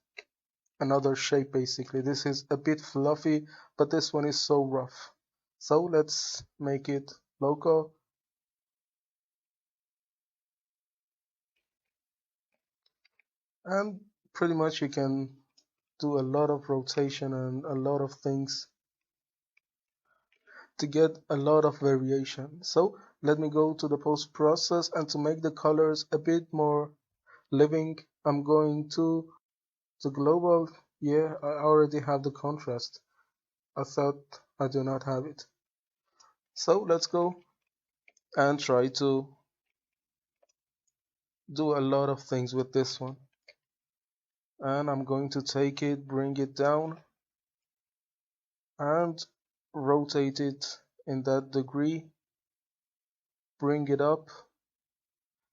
A: another shape basically. This is a bit fluffy, but this one is so rough. So let's make it local, and pretty much you can do a lot of rotation and a lot of things to get a lot of variation. So let me go to the post process, and to make the colors a bit more living, I'm going to the global. Yeah, I already have the contrast. I thought I do not have it. So let's go and try to do a lot of things with this one. And I'm going to take it, bring it down, and rotate it in that degree, bring it up,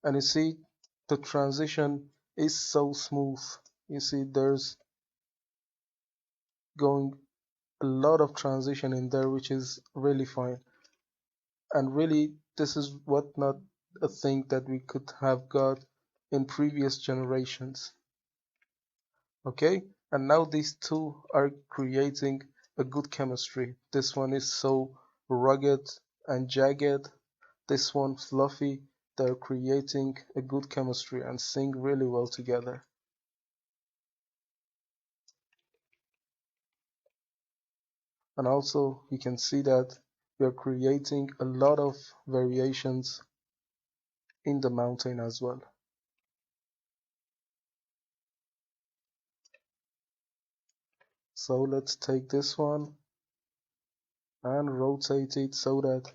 A: and you see the transition is so smooth. You see there's going a lot of transition in there, which is really fine. And really, this is what not a thing that we could have got in previous generations. Okay, and now these two are creating a good chemistry. This one is so rugged and jagged, this one fluffy. They're creating a good chemistry and sing really well together. And also you can see that we are creating a lot of variations in the mountain as well. So let's take this one and rotate it so that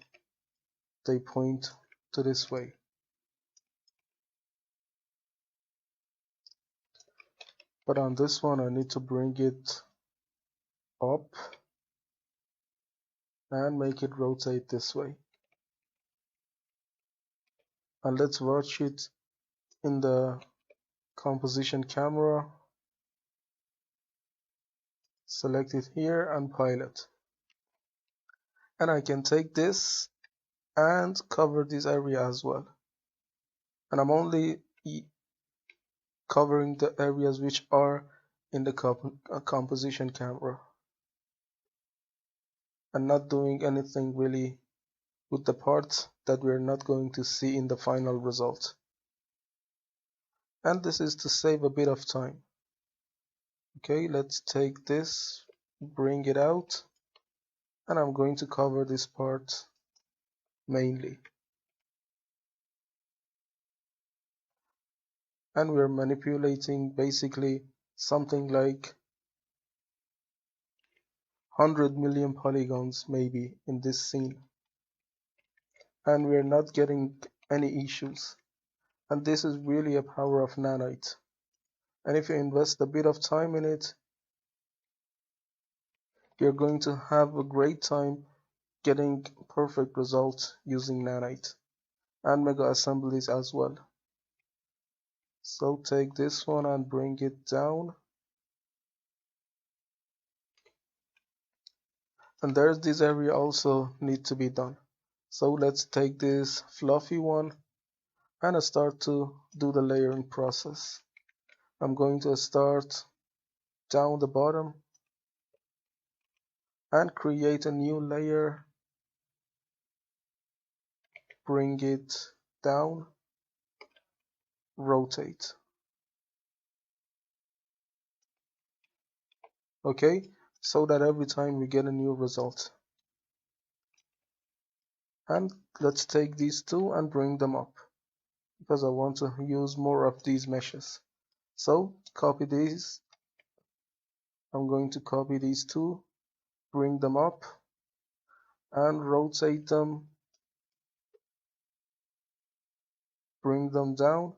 A: they point to this way. But on this one I need to bring it up and make it rotate this way. And let's watch it in the composition camera. Select it here and pilot. And I can take this and cover this area as well. And I'm only covering the areas which are in the composition camera and not doing anything really with the parts that we're not going to see in the final result. And this is to save a bit of time. Okay, let's take this, bring it out, and I'm going to cover this part mainly. And we're manipulating basically something like 100 million polygons maybe in this scene. And we're not getting any issues. And this is really a power of nanite. And if you invest a bit of time in it, you're going to have a great time getting perfect results using nanite and mega assemblies as well. So take this one and bring it down. And there's this area also need to be done. So let's take this fluffy one and start to do the layering process. I'm going to start down the bottom and create a new layer, bring it down, rotate. Okay, so that every time we get a new result. And let's take these two and bring them up because I want to use more of these meshes. So copy these. I'm going to copy these two, bring them up and rotate them, bring them down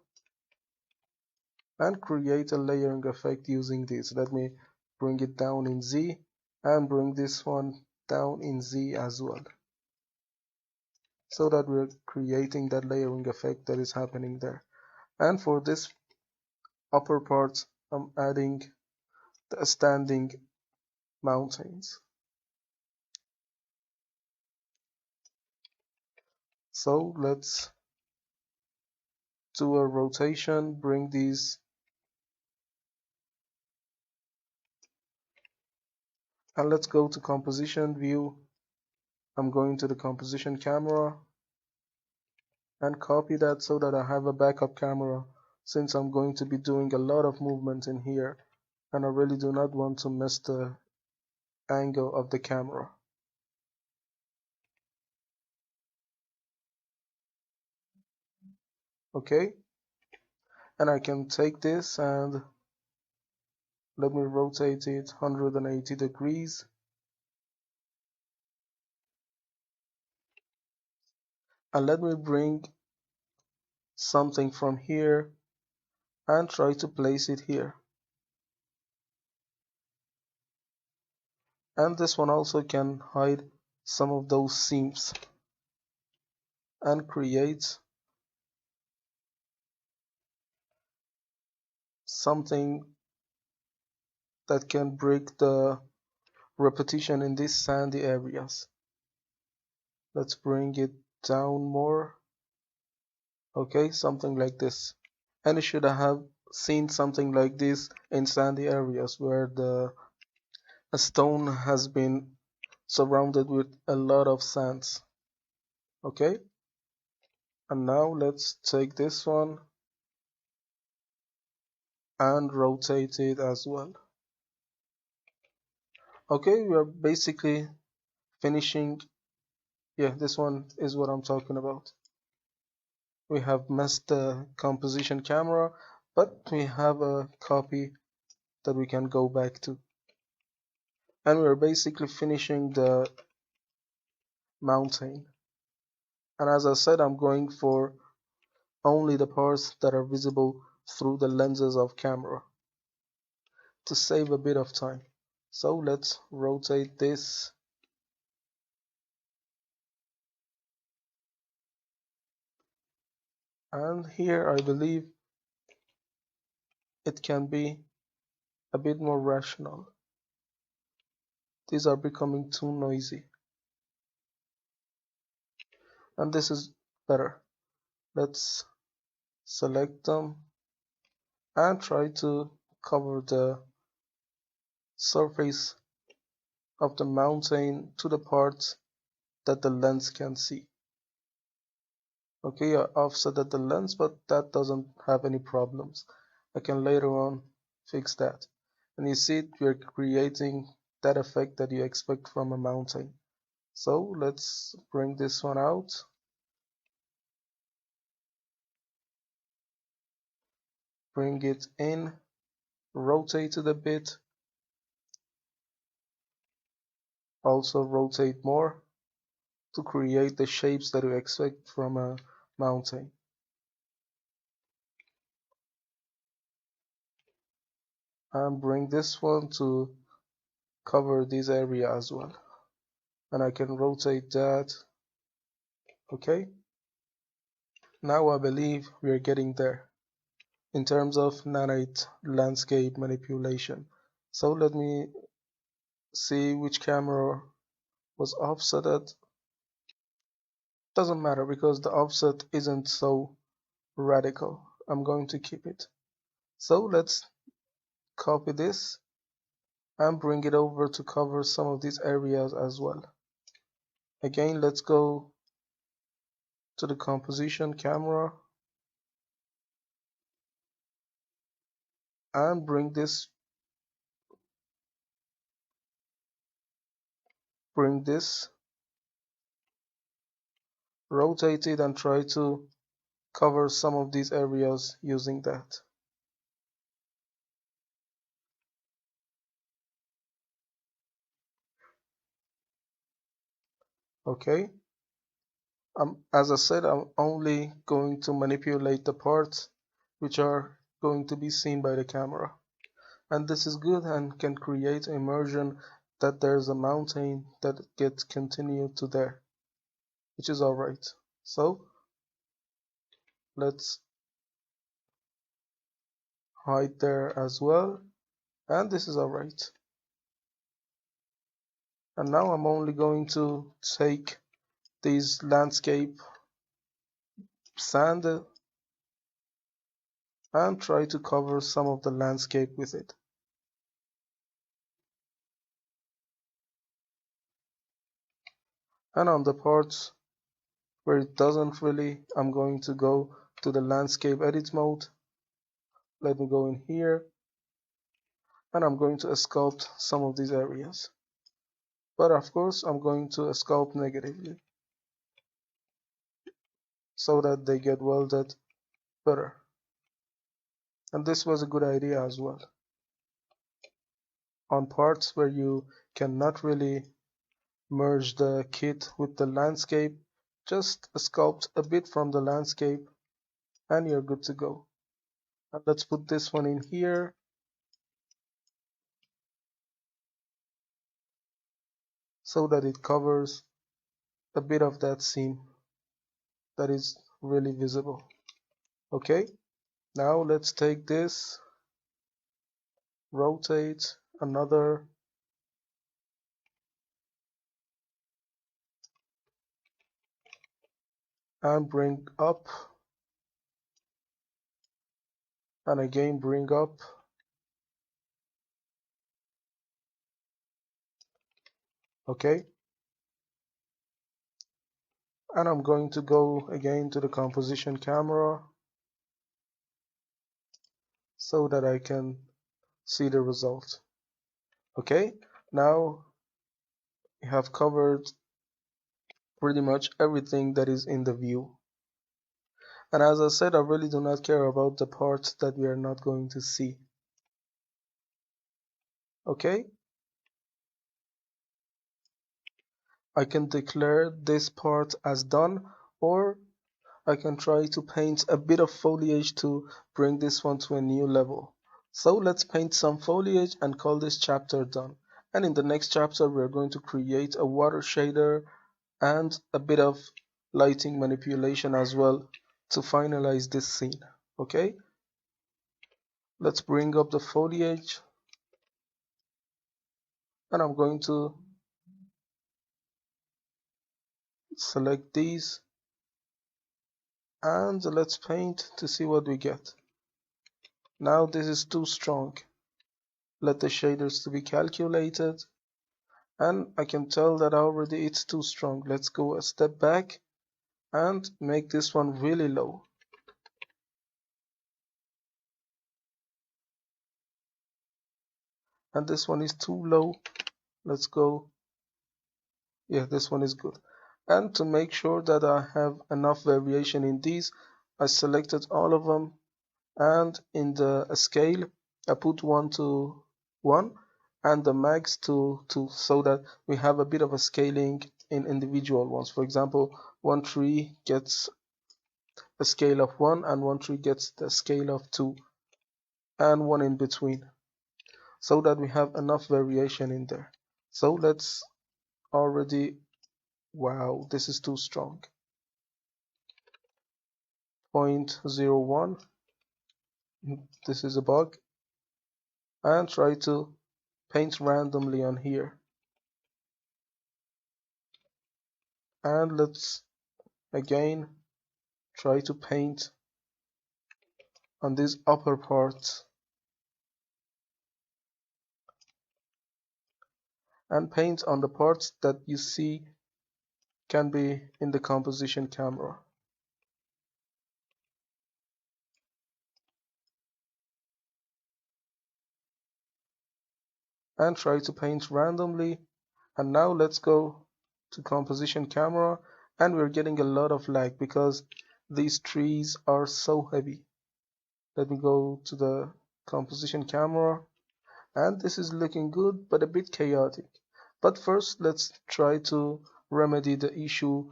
A: and create a layering effect using this. Let me bring it down in Z and bring this one down in Z as well, so that we're creating that layering effect that is happening there. And for this upper part, I'm adding the standing mountains. So let's do a rotation, bring these, and let's go to composition view. I'm going to the composition camera and copy that so that I have a backup camera, since I'm going to be doing a lot of movement in here and I really do not want to mess the angle of the camera. Okay, and I can take this and let me rotate it 180 degrees. And let me bring something from here and try to place it here. And this one also can hide some of those seams and create something that can break the repetition in these sandy areas. Let's bring it down more. Okay, something like this. And you should have seen something like this in sandy areas where a stone has been surrounded with a lot of sands. Okay, and now let's take this one and rotate it as well. Okay, we are basically finishing. Yeah, this one is what I'm talking about. We have messed the composition camera, but we have a copy that we can go back to. And we're basically finishing the mountain. And as I said, I'm going for only the parts that are visible through the lenses of camera to save a bit of time. So let's rotate this. And here I believe it can be a bit more rational. These are becoming too noisy. and this is better. Let's select them and try to cover the surface of the mountain to the parts that the lens can see. Okay, I offset the lens, but that doesn't have any problems. I can later on fix that. And you see we're creating that effect that you expect from a mountain. So let's bring this one out, bring it in, rotate it a bit, also rotate more to create the shapes that you expect from a mountain. And bring this one to cover this area as well. And I can rotate that. Okay, now I believe we are getting there in terms of nanite landscape manipulation. So let me see which camera was offsetted. Doesn't matter because the offset isn't so radical. I'm going to keep it. So let's copy this and bring it over to cover some of these areas as well. Again, let's go to the composition camera and bring this, rotate it and try to cover some of these areas using that. Okay, as I said, I'm only going to manipulate the parts which are going to be seen by the camera. And this is good and can create immersion that there's a mountain that gets continued to there, which is alright. So let's hide there as well, and this is alright. And now I'm only going to take this landscape sand and try to cover some of the landscape with it. And on the parts where it doesn't really, I'm going to go to the landscape edit mode. Let me go in here and I'm going to sculpt some of these areas. But of course, I'm going to sculpt negatively so that they get welded better. And this was a good idea as well. On parts where you cannot really merge the kit with the landscape, just sculpt a bit from the landscape and you're good to go. And let's put this one in here. So that it covers a bit of that seam that is really visible. Okay, now let's take this, rotate another, and bring up, and again bring up. Okay, and I'm going to go again to the composition camera so that I can see the result. Okay, now we have covered pretty much everything that is in the view. And as I said, I really do not care about the parts that we are not going to see. Okay, I can declare this part as done, or I can try to paint a bit of foliage to bring this one to a new level. So let's paint some foliage and call this chapter done. And in the next chapter, we're going to create a water shader and a bit of lighting manipulation as well to finalize this scene. Okay, let's bring up the foliage and I'm going to select these and let's paint to see what we get. Now this is too strong. Let the shaders to be calculated, and I can tell that already it's too strong. Let's go a step back and make this one really low. And this one is too low. Let's go. Yeah, this one is good. And to make sure that I have enough variation in these, I selected all of them, and in the scale I put 1 to 1 and the max to 2, so that we have a bit of a scaling in individual ones. For example, one tree gets a scale of 1 and one tree gets the scale of 2 and one in between, so that we have enough variation in there. So let's already, wow, this is too strong. 0.01, this is a bug, and try to paint randomly on here. And let's again try to paint on these upper parts and paint on the parts that you see can be in the composition camera. And try to paint randomly. And now let's go to composition camera, and we're getting a lot of lag because these trees are so heavy. Let me go to the composition camera, and this is looking good but a bit chaotic. But first let's try to remedy the issue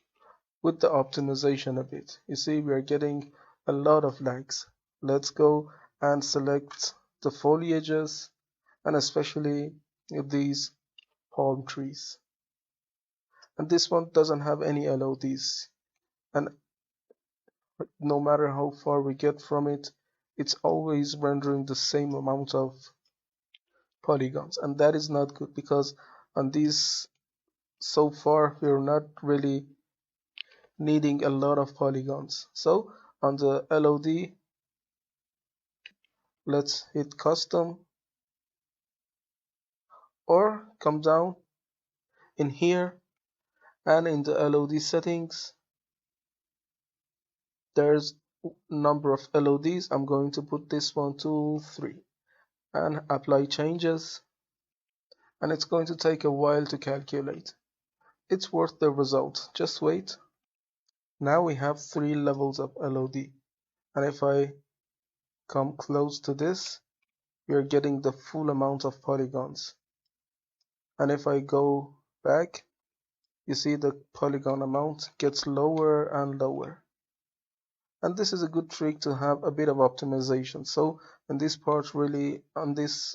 A: with the optimization a bit. You see, we are getting a lot of lags. Let's go and select the foliages, and especially these palm trees. And this one doesn't have any LODs, and no matter how far we get from it, it's always rendering the same amount of polygons, and that is not good because on these, so far we're not really needing a lot of polygons. So on the LOD, let's hit custom, or come down in here, and in the LOD settings there's number of LODs. I'm going to put this one to 3 and apply changes, and it's going to take a while to calculate. It's worth the result, just wait. Now we have 3 levels of LOD, and if I come close to this, we're getting the full amount of polygons. And if I go back, you see the polygon amount gets lower and lower. And this is a good trick to have a bit of optimization. So in this part, really on this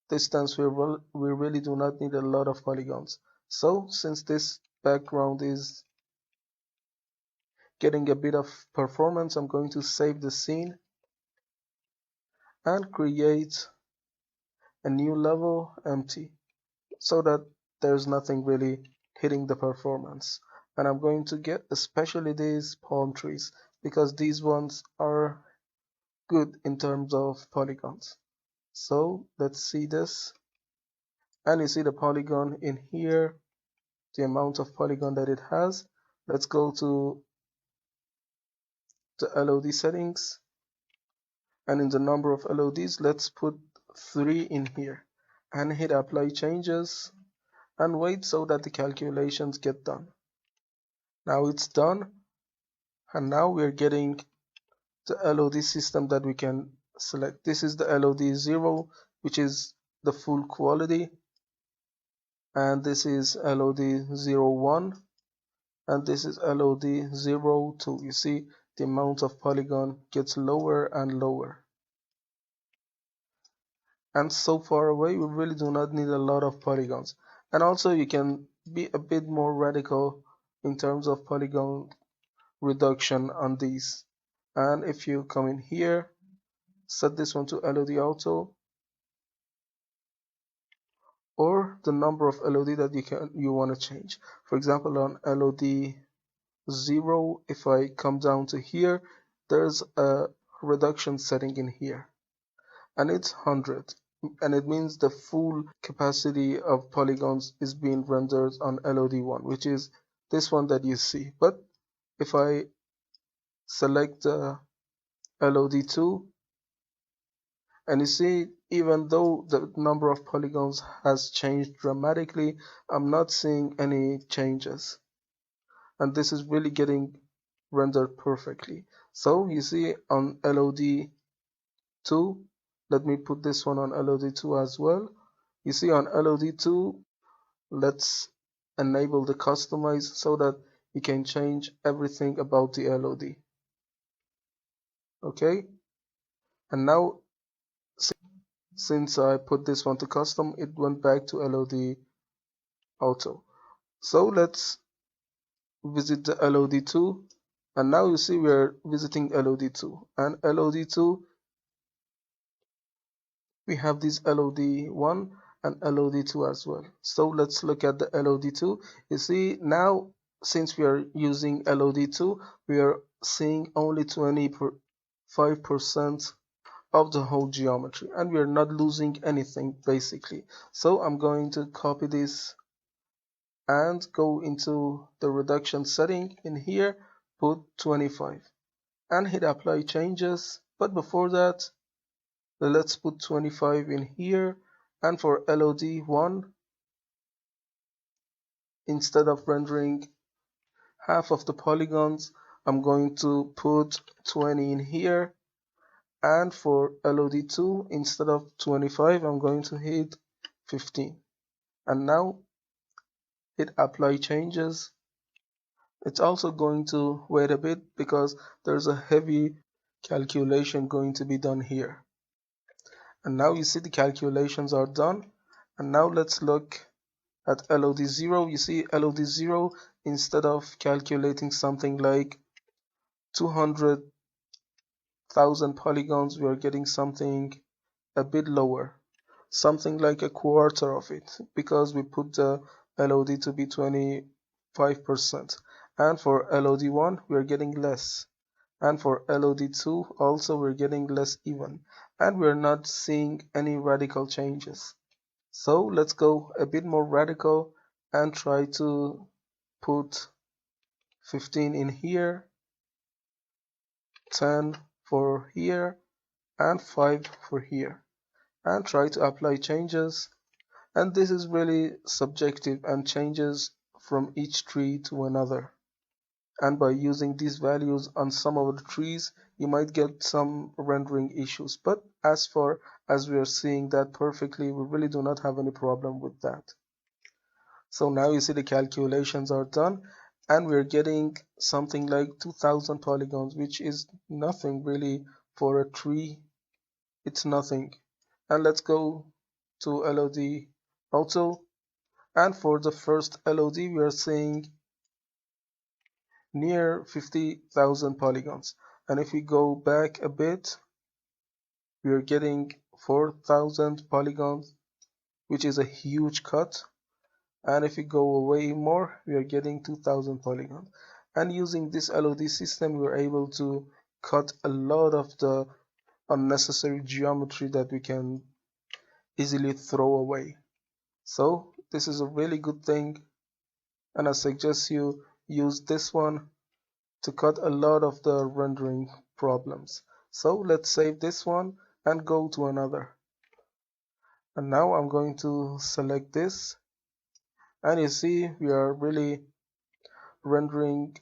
A: distance, we really do not need a lot of polygons. So since this background is getting a bit of performance, I'm going to save the scene and create a new level empty, so that there's nothing really hitting the performance. And I'm going to get especially these palm trees because these ones are good in terms of polygons. So let's see this, and you see the polygon in here, the amount of polygon that it has. Let's go to the LOD settings, and in the number of LODs, let's put 3 in here and hit apply changes and wait so that the calculations get done. Now it's done, and now we're getting the LOD system that we can select. This is the LOD 0, which is the full quality, and this is LOD 01, and this is LOD 02. You see the amount of polygon gets lower and lower. And so far away, we really do not need a lot of polygons. And also you can be a bit more radical in terms of polygon reduction on these. And if you come in here, set this one to LOD auto, or the number of LOD that you want to change. For example, on LOD 0, if I come down to here, there's a reduction setting in here, and it's 100, and it means the full capacity of polygons is being rendered on LOD1, which is this one that you see. But if I select LOD2, and you see, even though the number of polygons has changed dramatically, I'm not seeing any changes, and this is really getting rendered perfectly. So you see on LOD2, let me put this one on LOD2 as well. You see on LOD2, let's enable the customize so that you can change everything about the LOD. Okay, and now since I put this one to custom, it went back to LOD auto. So let's visit the LOD2, and now you see we are visiting LOD2, and LOD2 we have this LOD1 and LOD2 as well. So let's look at the LOD2. You see now, since we are using LOD2, we are seeing only 25% of the whole geometry, and we are not losing anything basically. So I'm going to copy this and go into the reduction setting in here, put 25 and hit apply changes. But before that, let's put 25 in here, and for LOD1, instead of rendering half of the polygons, I'm going to put 20 in here, and for LOD2, instead of 25, I'm going to hit 15. And now hit apply changes. It's also going to wait a bit because there's a heavy calculation going to be done here. And now you see the calculations are done. And now let's look at LOD0. You see LOD0, instead of calculating something like 200,000 polygons, we are getting something a bit lower, something like a quarter of it, because we put the LOD to be 25%. And for LOD1, we are getting less. And for LOD2, also we're getting less even. And we're not seeing any radical changes. So let's go a bit more radical and try to put 15 in here, 10 for here, and 5 for here, and try to apply changes. And this is really subjective and changes from each tree to another. And by using these values on some of the trees, you might get some rendering issues. But as far as we are seeing that perfectly, we really do not have any problem with that. So now you see the calculations are done, and we're getting something like 2000 polygons, which is nothing really for a tree. It's nothing. And let's go to LOD auto, and for the first LOD we are seeing near 50,000 polygons, and if we go back a bit, we are getting 4,000 polygons, which is a huge cut. And if we go away more, we are getting 2,000 polygons. And using this LOD system, we are able to cut a lot of the unnecessary geometry that we can easily throw away. So this is a really good thing, and I suggest you use this one to cut a lot of the rendering problems. So let's save this one and go to another. And now I'm going to select this, and you see we are really rendering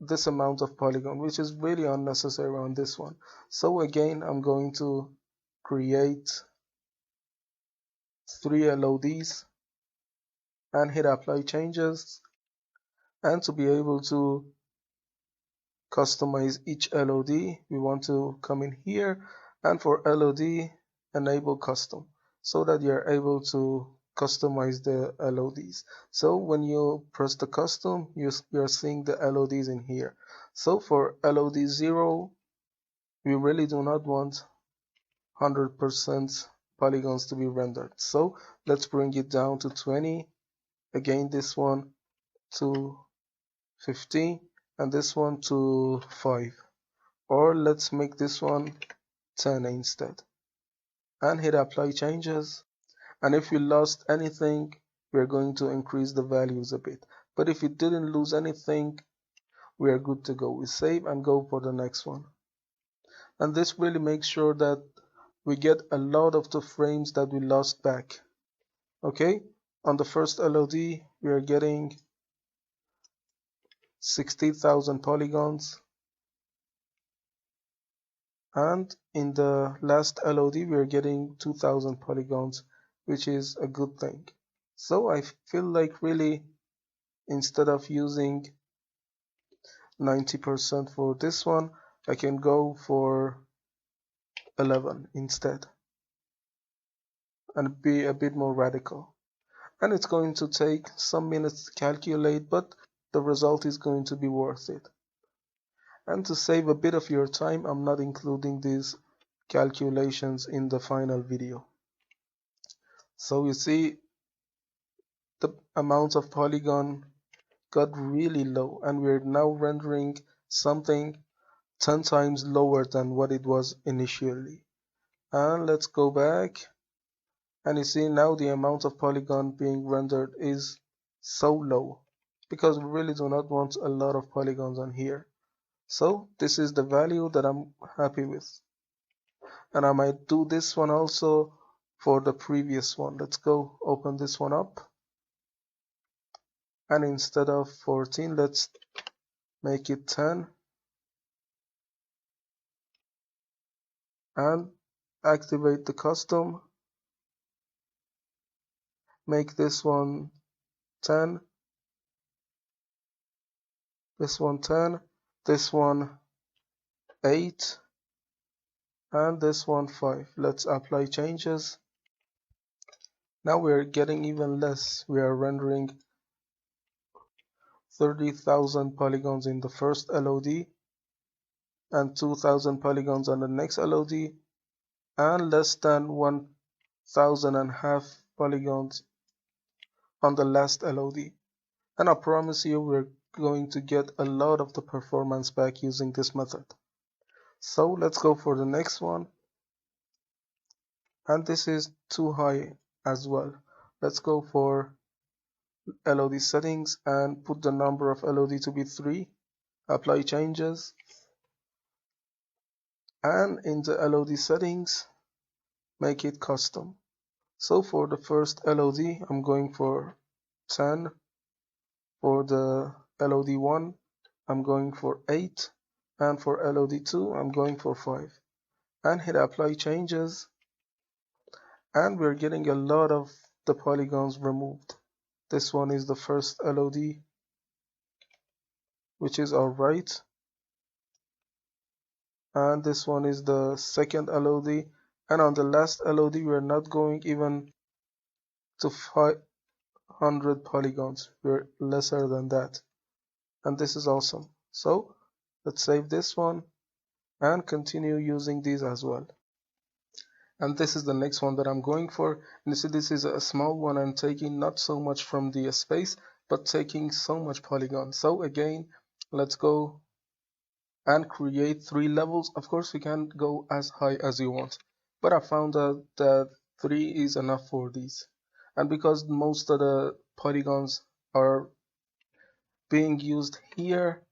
A: this amount of polygon, which is really unnecessary on this one. So again, I'm going to create 3 LODs and hit apply changes. And to be able to customize each LOD, we want to come in here, and for LOD, enable custom, so that you're able to customize the LODs. So when you press the custom, you're seeing the LODs in here. So for LOD 0, we really do not want 100% polygons to be rendered. So let's bring it down to 20. Again, this one to 15, and this one to 5, or let's make this one 10 instead, and hit apply changes. And if you lost anything, we're going to increase the values a bit, but if you didn't lose anything, we are good to go. We save and go for the next one, and this really makes sure that we get a lot of the frames that we lost back. Okay, on the first LOD we are getting 60,000 polygons, and in the last LOD we are getting 2,000 polygons, which is a good thing. So I feel like really, instead of using 90% for this one, I can go for 11 instead and be a bit more radical. And it's going to take some minutes to calculate, but the result is going to be worth it. And to save a bit of your time, I'm not including these calculations in the final video. So you see the amount of polygon got really low, and we're now rendering something 10 times lower than what it was initially. And let's go back, and you see now the amount of polygon being rendered is so low, because we really do not want a lot of polygons on here. So this is the value that I'm happy with. And I might do this one also for the previous one. Let's go open this one up, and instead of 14, let's make it 10, and activate the custom, make this one 10, this one 10, this one 8, and this one 5. Let's apply changes. Now we're getting even less. We are rendering 30,000 polygons in the first LOD and 2,000 polygons on the next LOD, and less than 1,500 polygons on the last LOD. And I promise you we're going to get a lot of the performance back using this method. So let's go for the next one, and this is too high as well. Let's go for LOD settings and put the number of LOD to be 3, apply changes, and in the LOD settings make it custom. So for the first LOD I'm going for 10, for the LOD1 I'm going for 8, and for LOD2 I'm going for 5, and hit apply changes, and we're getting a lot of the polygons removed. This one is the first LOD, which is alright, and this one is the second LOD, and on the last LOD we're not going even to 500 polygons, we're lesser than that, and this is awesome. So let's save this one and continue using these as well. And this is the next one that I'm going for, and you see this is a small one and taking not so much from the space, but taking so much polygon. So again, let's go and create 3 levels. Of course, you can go as high as you want, but I found out that 3 is enough for these. And because most of the polygons are being used here,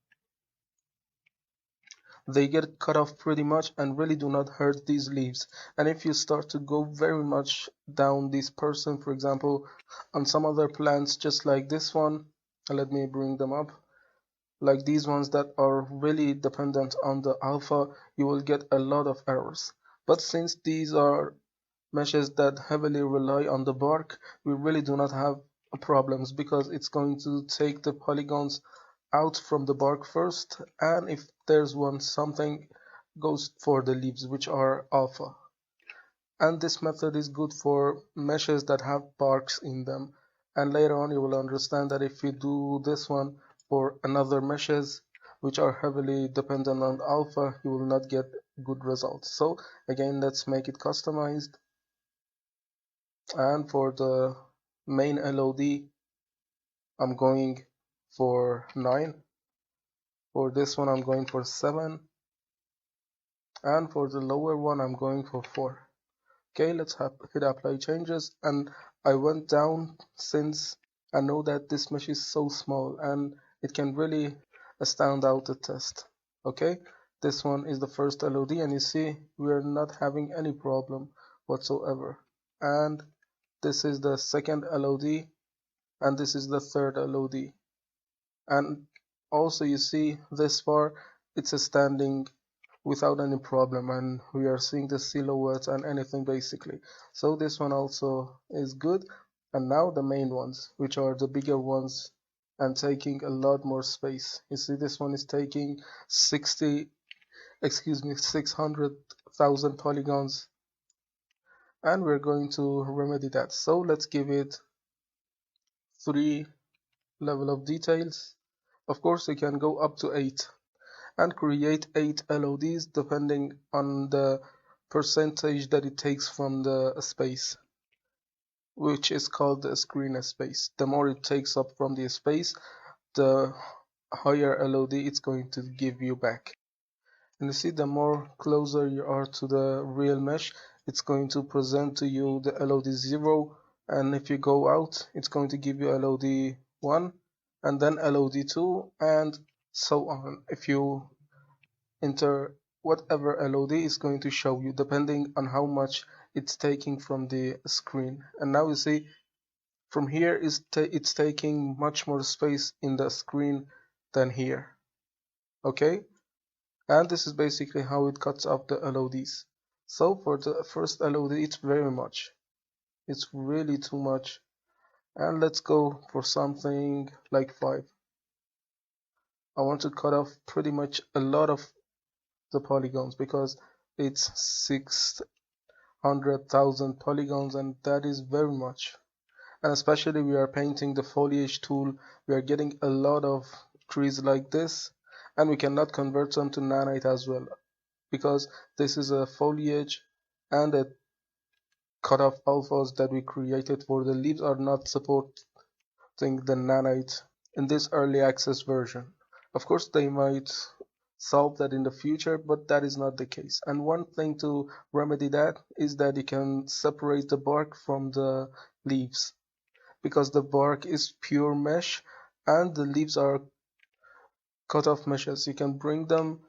A: they get cut off pretty much and really do not hurt these leaves. And if you start to go very much down this person, for example, on some other plants just like this one, let me bring them up, like these ones that are really dependent on the alpha, you will get a lot of errors. But since these are meshes that heavily rely on the bark, we really do not have problems, because it's going to take the polygons out from the bark first, and if there's one something, goes for the leaves, which are alpha. And this method is good for meshes that have barks in them, and later on you will understand that if you do this one for another meshes which are heavily dependent on alpha, you will not get good results. So again, let's make it customized, and for the main LOD I'm going for 9, For this one I'm going for 7, and for the lower one I'm going for 4. Okay, let's hit apply changes, and I went down since I know that this mesh is so small and it can really stand out the test. Okay, this one is the first LOD, and you see we're not having any problem whatsoever. And this is the second LOD, and this is the third LOD. And also you see this far it's standing without any problem, and we are seeing the silhouette and anything basically. So this one also is good. And now the main ones, which are the bigger ones and taking a lot more space. You see this one is taking 600,000 polygons, and we're going to remedy that. So let's give it 3 level of details. Of course you can go up to 8 and create 8 LODs depending on the percentage that it takes from the space, which is called the screen space. The more it takes up from the space, the higher LOD it's going to give you back. And you see, the more closer you are to the real mesh, it's going to present to you the LOD 0, and if you go out, it's going to give you LOD 1, and then LOD 2, and so on. If you enter whatever LOD is going to show you depending on how much it's taking from the screen. And now you see from here it's taking much more space in the screen than here. Okay, and this is basically how it cuts up the LODs. So for the first LOD it's very much, it's really too much. And let's go for something like 5. I want to cut off pretty much a lot of the polygons because it's 600,000 polygons, and that is very much. And especially we are painting the foliage tool, we are getting a lot of trees like this, and we cannot convert them to nanite as well because this is a foliage, and the cutoff alphas that we created for the leaves are not supporting the nanite in this early access version. Of course they might solve that in the future, but that is not the case. And one thing to remedy that is that you can separate the bark from the leaves, because the bark is pure mesh and the leaves are cut off meshes. You can bring them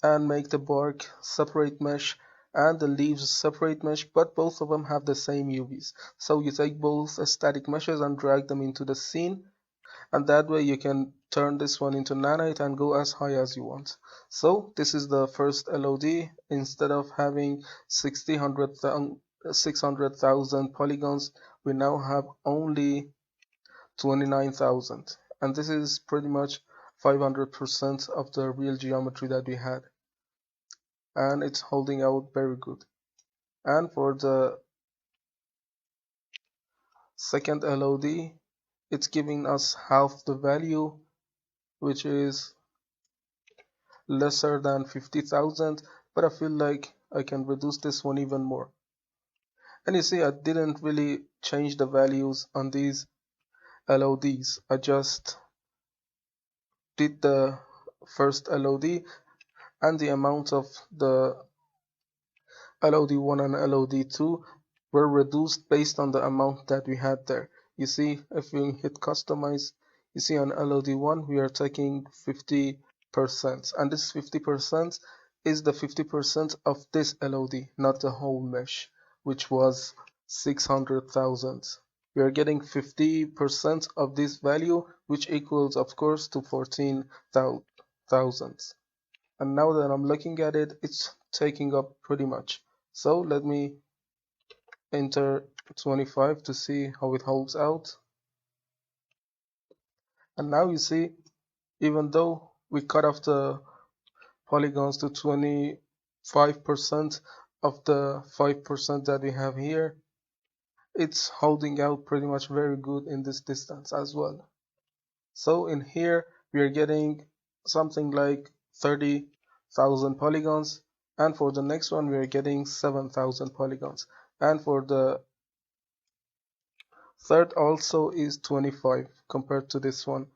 A: and make the bark separate mesh and the leaves separate mesh, but both of them have the same UVs. So you take both static meshes and drag them into the scene, and that way you can turn this one into nanite and go as high as you want. So this is the first LOD. Instead of having 600,000 polygons, we now have only 29,000, and this is pretty much 500% of the real geometry that we had, and it's holding out very good. And for the second LOD, it's giving us half the value, which is lesser than 50,000, but I feel like I can reduce this one even more. And you see, I didn't really change the values on these LODs. I just did the first LOD, and the amount of the LOD1 and LOD2 were reduced based on the amount that we had there. You see, if we hit customize, you see on LOD1 we are taking 50%, and this 50% is the 50% of this LOD, not the whole mesh, which was 600,000. We are getting 50% of this value, which equals of course to 14,000. And now that I'm looking at it, it's taking up pretty much. So let me enter 25 to see how it holds out. And now you see, even though we cut off the polygons to 25% of the 5% that we have here, it's holding out pretty much very good in this distance as well. So in here we are getting something like 30,000 polygons, and for the next one we are getting 7,000 polygons, and for the third also is 25 compared to this one.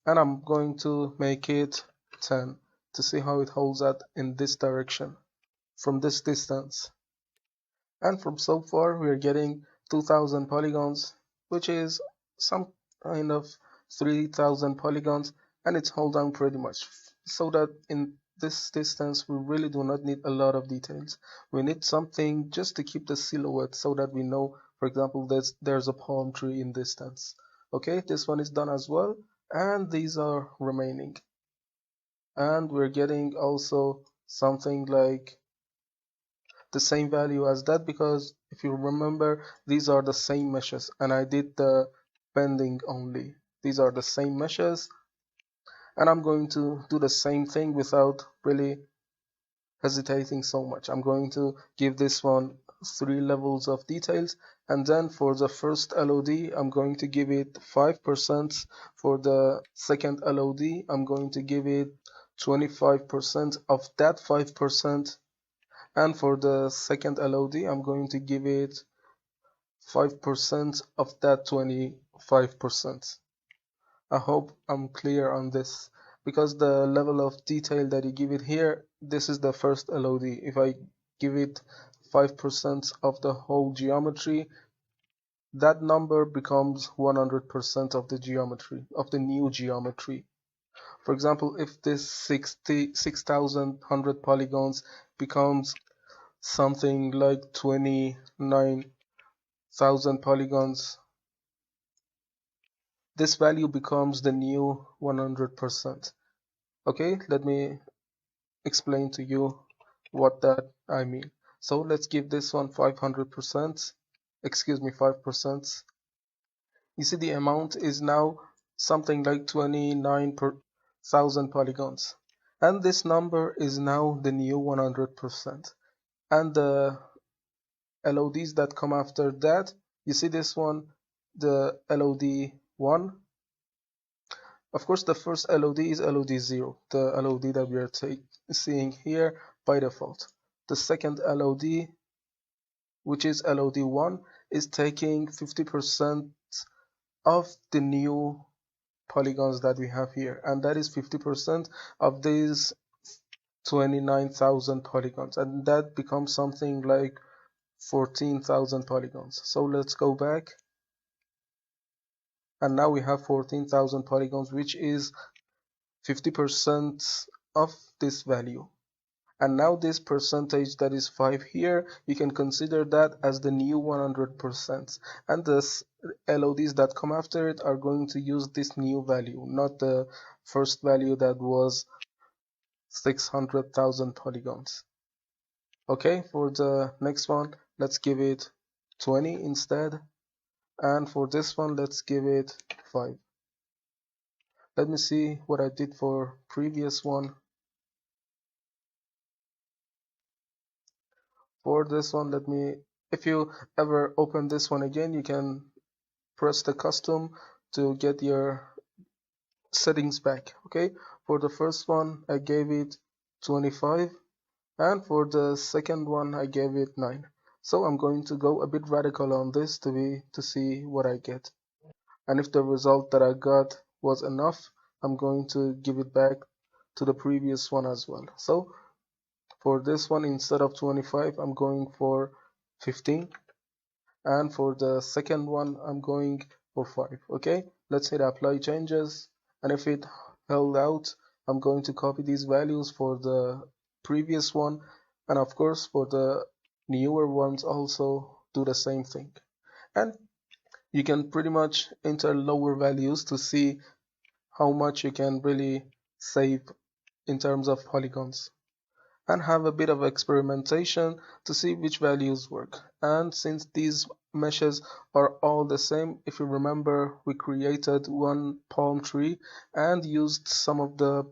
A: And I'm going to make it 10 to see how it holds out in this direction from this distance. And from so far we are getting 2000 polygons, which is some kind of 3000 polygons, and it's hold down pretty much. So that in this distance we really do not need a lot of details. We need something just to keep the silhouette so that we know, for example, there's a palm tree in distance. Okay, this one is done as well, and these are remaining. And we're getting also something like the same value as that, because if you remember, these are the same meshes and I did the bending only. These are the same meshes, and I'm going to do the same thing without really hesitating so much. I'm going to give this one 3 levels of details, and then for the first LOD I'm going to give it 5%. For the second LOD I'm going to give it 25% of that 5%, and for the second LOD I'm going to give it 5% of that 25%. I hope I'm clear on this, because the level of detail that you give it here, this is the first LOD. If I give it 5% of the whole geometry, that number becomes 100% of the geometry, of the new geometry. For example, if this 6,100 polygons becomes something like 29,000 polygons, this value becomes the new 100%. Okay, let me explain to you what that I mean. So let's give this one 500%, excuse me, 5%. You see the amount is now something like 29,000 polygons. And this number is now the new 100%. And the LODs that come after that, you see this one, the LOD 1. Of course, the first LOD is LOD 0, the LOD that we are seeing here by default. The second LOD, which is LOD 1, is taking 50% of the new polygons that we have here, and that is 50% of these 29,000 polygons, and that becomes something like 14,000 polygons. So let's go back, and now we have 14,000 polygons, which is 50% of this value. And now this percentage that is 5 here, you can consider that as the new 100%. And the LODs that come after it are going to use this new value, not the first value that was 600,000 polygons. Okay, for the next one, let's give it 20 instead. And for this one, let's give it 5. Let me see what I did for previous one. For this one, if you ever open this one again, you can press the custom to get your settings back. Okay, for the first one I gave it 25, and for the second one I gave it 9. So I'm going to go a bit radical on this to see what I get, and if the result that I got was enough, I'm going to give it back to the previous one as well. So for this one, instead of 25, I'm going for 15, and for the second one I'm going for 5. Okay, let's hit apply changes, and if it held out, I'm going to copy these values for the previous one, and of course for the newer ones also do the same thing. And you can pretty much enter lower values to see how much you can really save in terms of polygons, and have a bit of experimentation to see which values work. And since these meshes are all the same, if you remember, we created one palm tree and used some of the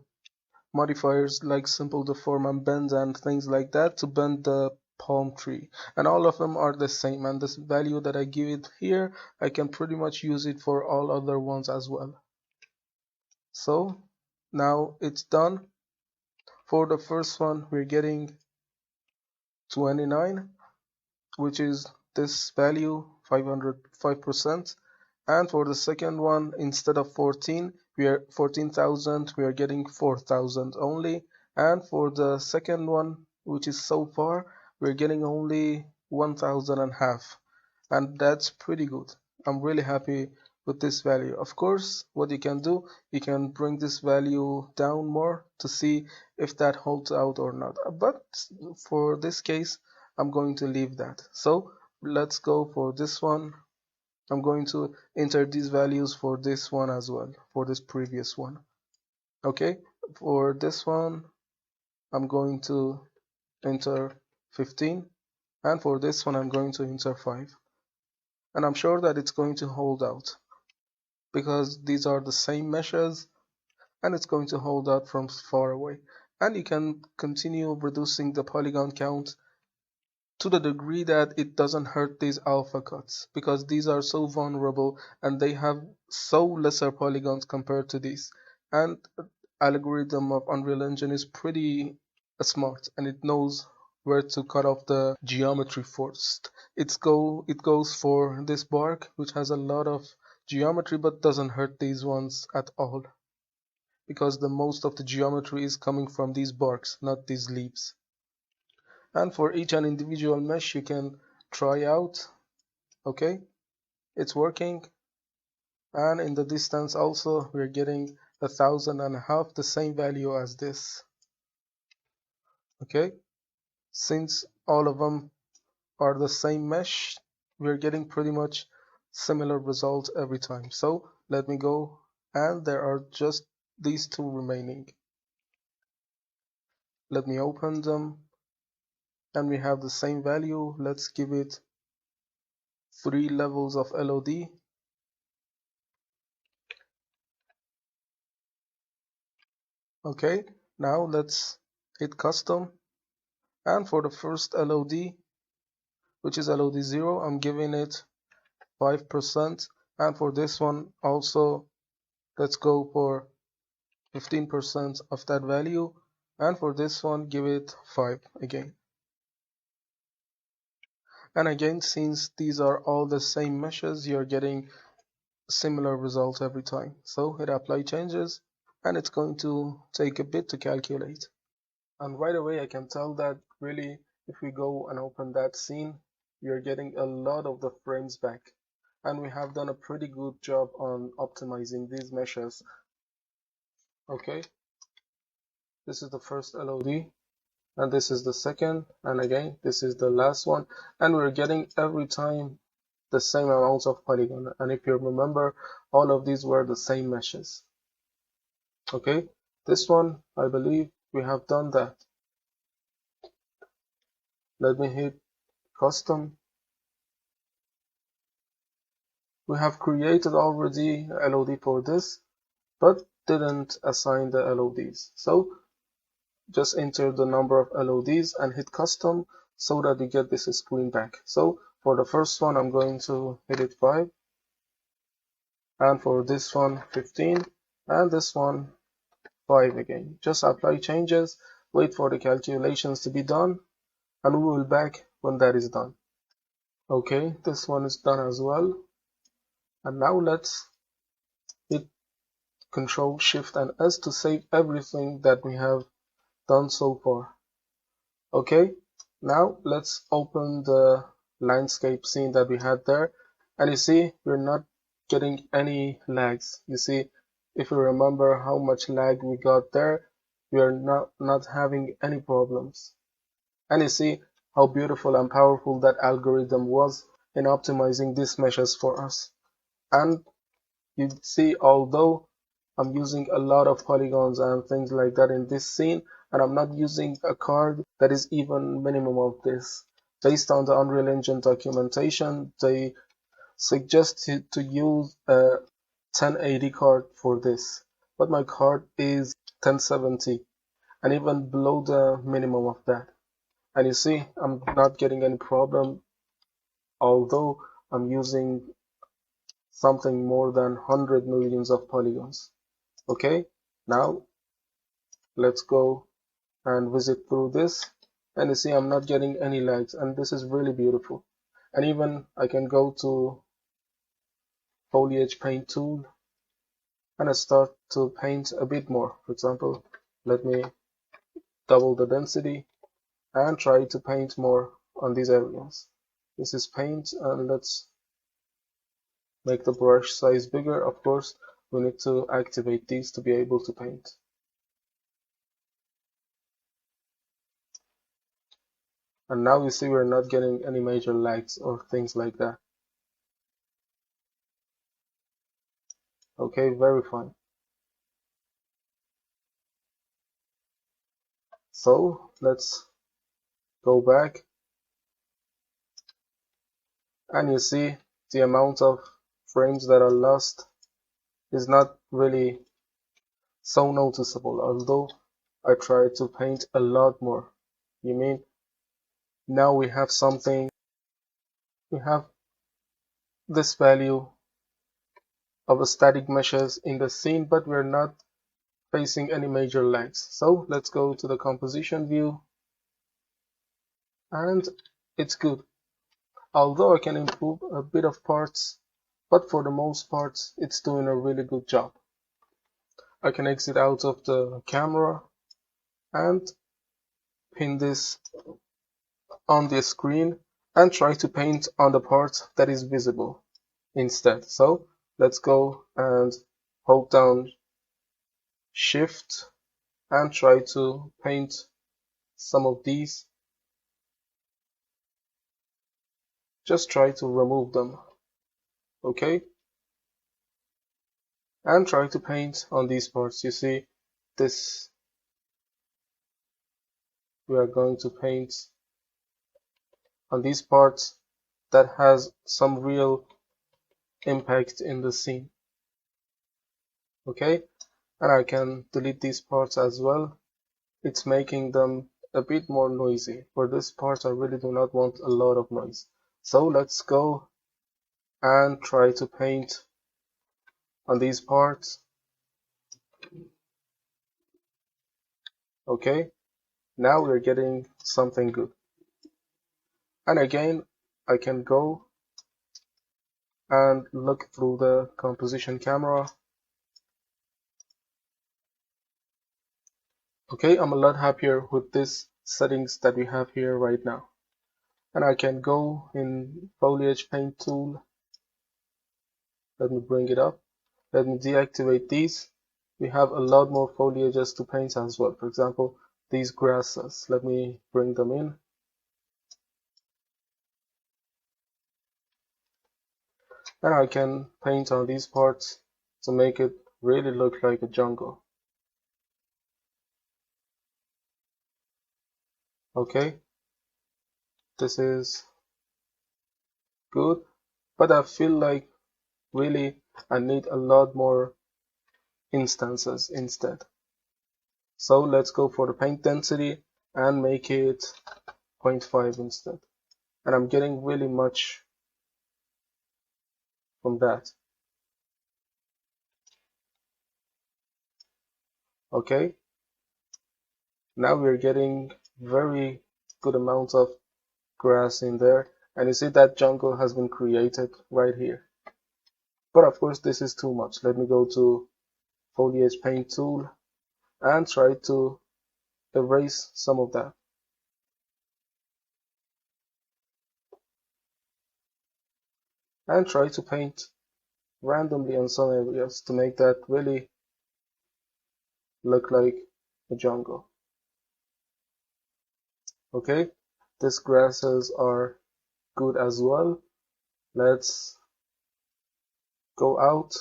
A: modifiers like simple deform and bend and things like that to bend the palm tree, and all of them are the same, and this value that I give it here, I can pretty much use it for all other ones as well. So now it's done. For the first one we're getting 29, which is this value, 505%, and for the second one, instead of 14, we are 14,000, we are getting 4,000 only. And for the second one, which is so far, we're getting only 1,000 and half. And that's pretty good. I'm really happy with this value. Of course, what you can do, you can bring this value down more to see if that holds out or not. But for this case, I'm going to leave that. So let's go for this one. I'm going to enter these values for this one as well, for this previous one. Okay, for this one, I'm going to enter 15, and for this one, I'm going to enter 5. And I'm sure that it's going to hold out because these are the same meshes and it's going to hold out from far away. And you can continue reducing the polygon count to the degree that it doesn't hurt these alpha cuts because these are so vulnerable and they have so lesser polygons compared to these. And algorithm of Unreal Engine is pretty smart and it knows where to cut off the geometry first. It goes for this bark which has a lot of geometry but doesn't hurt these ones at all because the most of the geometry is coming from these barks, not these leaves. And for each an individual mesh you can try out. Okay, it's working. And in the distance also we're getting 1,500, the same value as this. Okay, since all of them are the same mesh, we're getting pretty much similar results every time. So let me go, and there are just these two remaining. Let me open them, and we have the same value. Let's give it 3 levels of LOD. Okay, now let's hit custom, and for the first LOD, which is LOD 0, I'm giving it 5%, and for this one also let's go for 15% of that value, and for this one give it 5 again. And again, since these are all the same meshes, you're getting similar results every time. So hit apply changes, and it's going to take a bit to calculate. And right away I can tell that really if we go and open that scene, we are getting a lot of the frames back. And we have done a pretty good job on optimizing these meshes. Okay, this is the first LOD, and this is the second, and again this is the last one, and we're getting every time the same amounts of polygon. And if you remember, all of these were the same meshes. Okay, this one I believe we have done that. Let me hit custom. We have created already LOD for this, but didn't assign the LODs. So just enter the number of LODs and hit custom so that you get this screen back. So for the first one, I'm going to hit it 5, and for this one 15, and this one 5 again. Just apply changes, wait for the calculations to be done, and we will back when that is done. Okay, this one is done as well. And now let's hit Control Shift and S to save everything that we have done so far. Okay, now let's open the landscape scene that we had there, and you see we're not getting any lags. You see, if you remember how much lag we got there, we are not having any problems. And you see how beautiful and powerful that algorithm was in optimizing these meshes for us. And you see, although I'm using a lot of polygons and things like that in this scene, and I'm not using a card that is even minimum of this. Based on the Unreal Engine documentation, they suggest to use a 1080 card for this, but my card is 1070 and even below the minimum of that. And you see, I'm not getting any problem, although I'm using something more than 100 millions of polygons. Okay, now let's go and visit through this, and you see I'm not getting any lags, and this is really beautiful. And even I can go to foliage paint tool and I start to paint a bit more. For example, let me double the density and try to paint more on these areas. This is paint, and let's make the brush size bigger. Of course, we need to activate these to be able to paint. And now you see we're not getting any major lags or things like that. Okay, very fine. So let's go back, and you see the amount of frames that are lost is not really so noticeable, although I try to paint a lot more. You mean now we have something, we have this value of a static meshes in the scene, but we're not facing any major lags. So let's go to the composition view, and it's good. Although I can improve a bit of parts, but for the most part, it's doing a really good job. I can exit out of the camera and pin this on the screen and try to paint on the part that is visible instead. So let's go and hold down Shift and try to paint some of these. Just try to remove them, okay? And try to paint on these parts. You see this, we are going to paint on these parts that has some real impact in the scene, okay? And I can delete these parts as well. It's making them a bit more noisy. For this part I really do not want a lot of noise. So let's go and try to paint on these parts. Okay, now we're getting something good. And again, I can go and look through the composition camera. Okay, I'm a lot happier with this settings that we have here right now. And I can go in foliage paint tool. Let me bring it up. Let me deactivate these. We have a lot more foliages to paint as well. For example, these grasses. Let me bring them in. And I can paint on these parts to make it really look like a jungle. Okay, this is good, but I feel like really I need a lot more instances instead. So let's go for the paint density and make it 0.5 instead. And I'm getting really much from that. Okay, now we're getting very good amount of grass in there, and you see that jungle has been created right here. But of course this is too much. Let me go to foliage paint tool and try to erase some of that. And try to paint randomly on some areas to make that really look like a jungle. Okay, these grasses are good as well. Let's go out,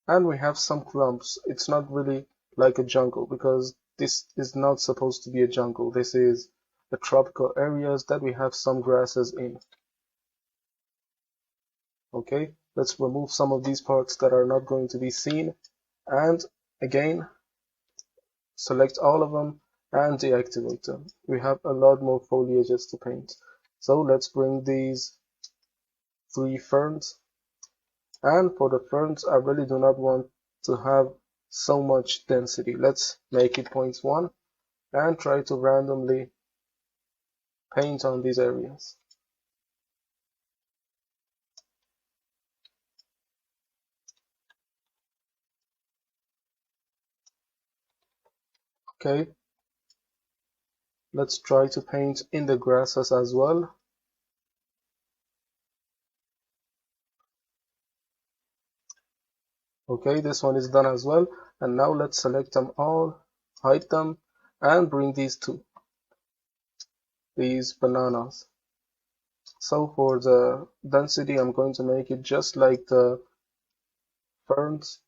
A: and we have some clumps. It's not really like a jungle because this is not supposed to be a jungle. This is a tropical areas that we have some grasses in. Okay, let's remove some of these parts that are not going to be seen, and again select all of them and deactivate them. We have a lot more foliages to paint. So let's bring these 3 ferns, and for the ferns I really do not want to have so much density. Let's make it 0.1 and try to randomly paint on these areas. Okay, let's try to paint in the grasses as well. Okay, this one is done as well. And now let's select them all, hide them, and bring these two, these bananas. So for the density, I'm going to make it just like the ferns.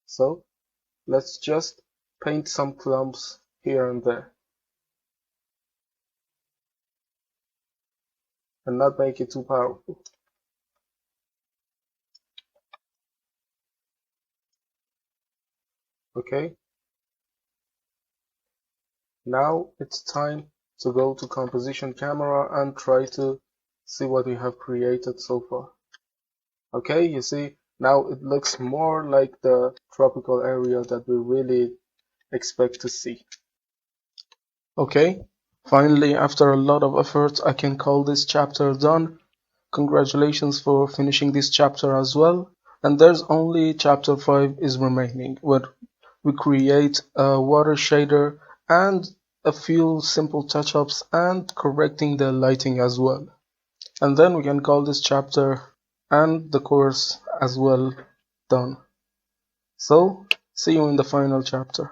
A: So let's just paint some clumps here and there, and not make it too powerful. Okay, now it's time to go to composition camera and try to see what we have created so far. Okay, you see, now it looks more like the tropical area that we really expect to see. Okay, finally, after a lot of effort, I can call this chapter done. Congratulations for finishing this chapter as well. And there's only chapter 5 is remaining, where we create a water shader and a few simple touch-ups and correcting the lighting as well. And then we can call this chapter and the course as well done. So, see you in the final chapter.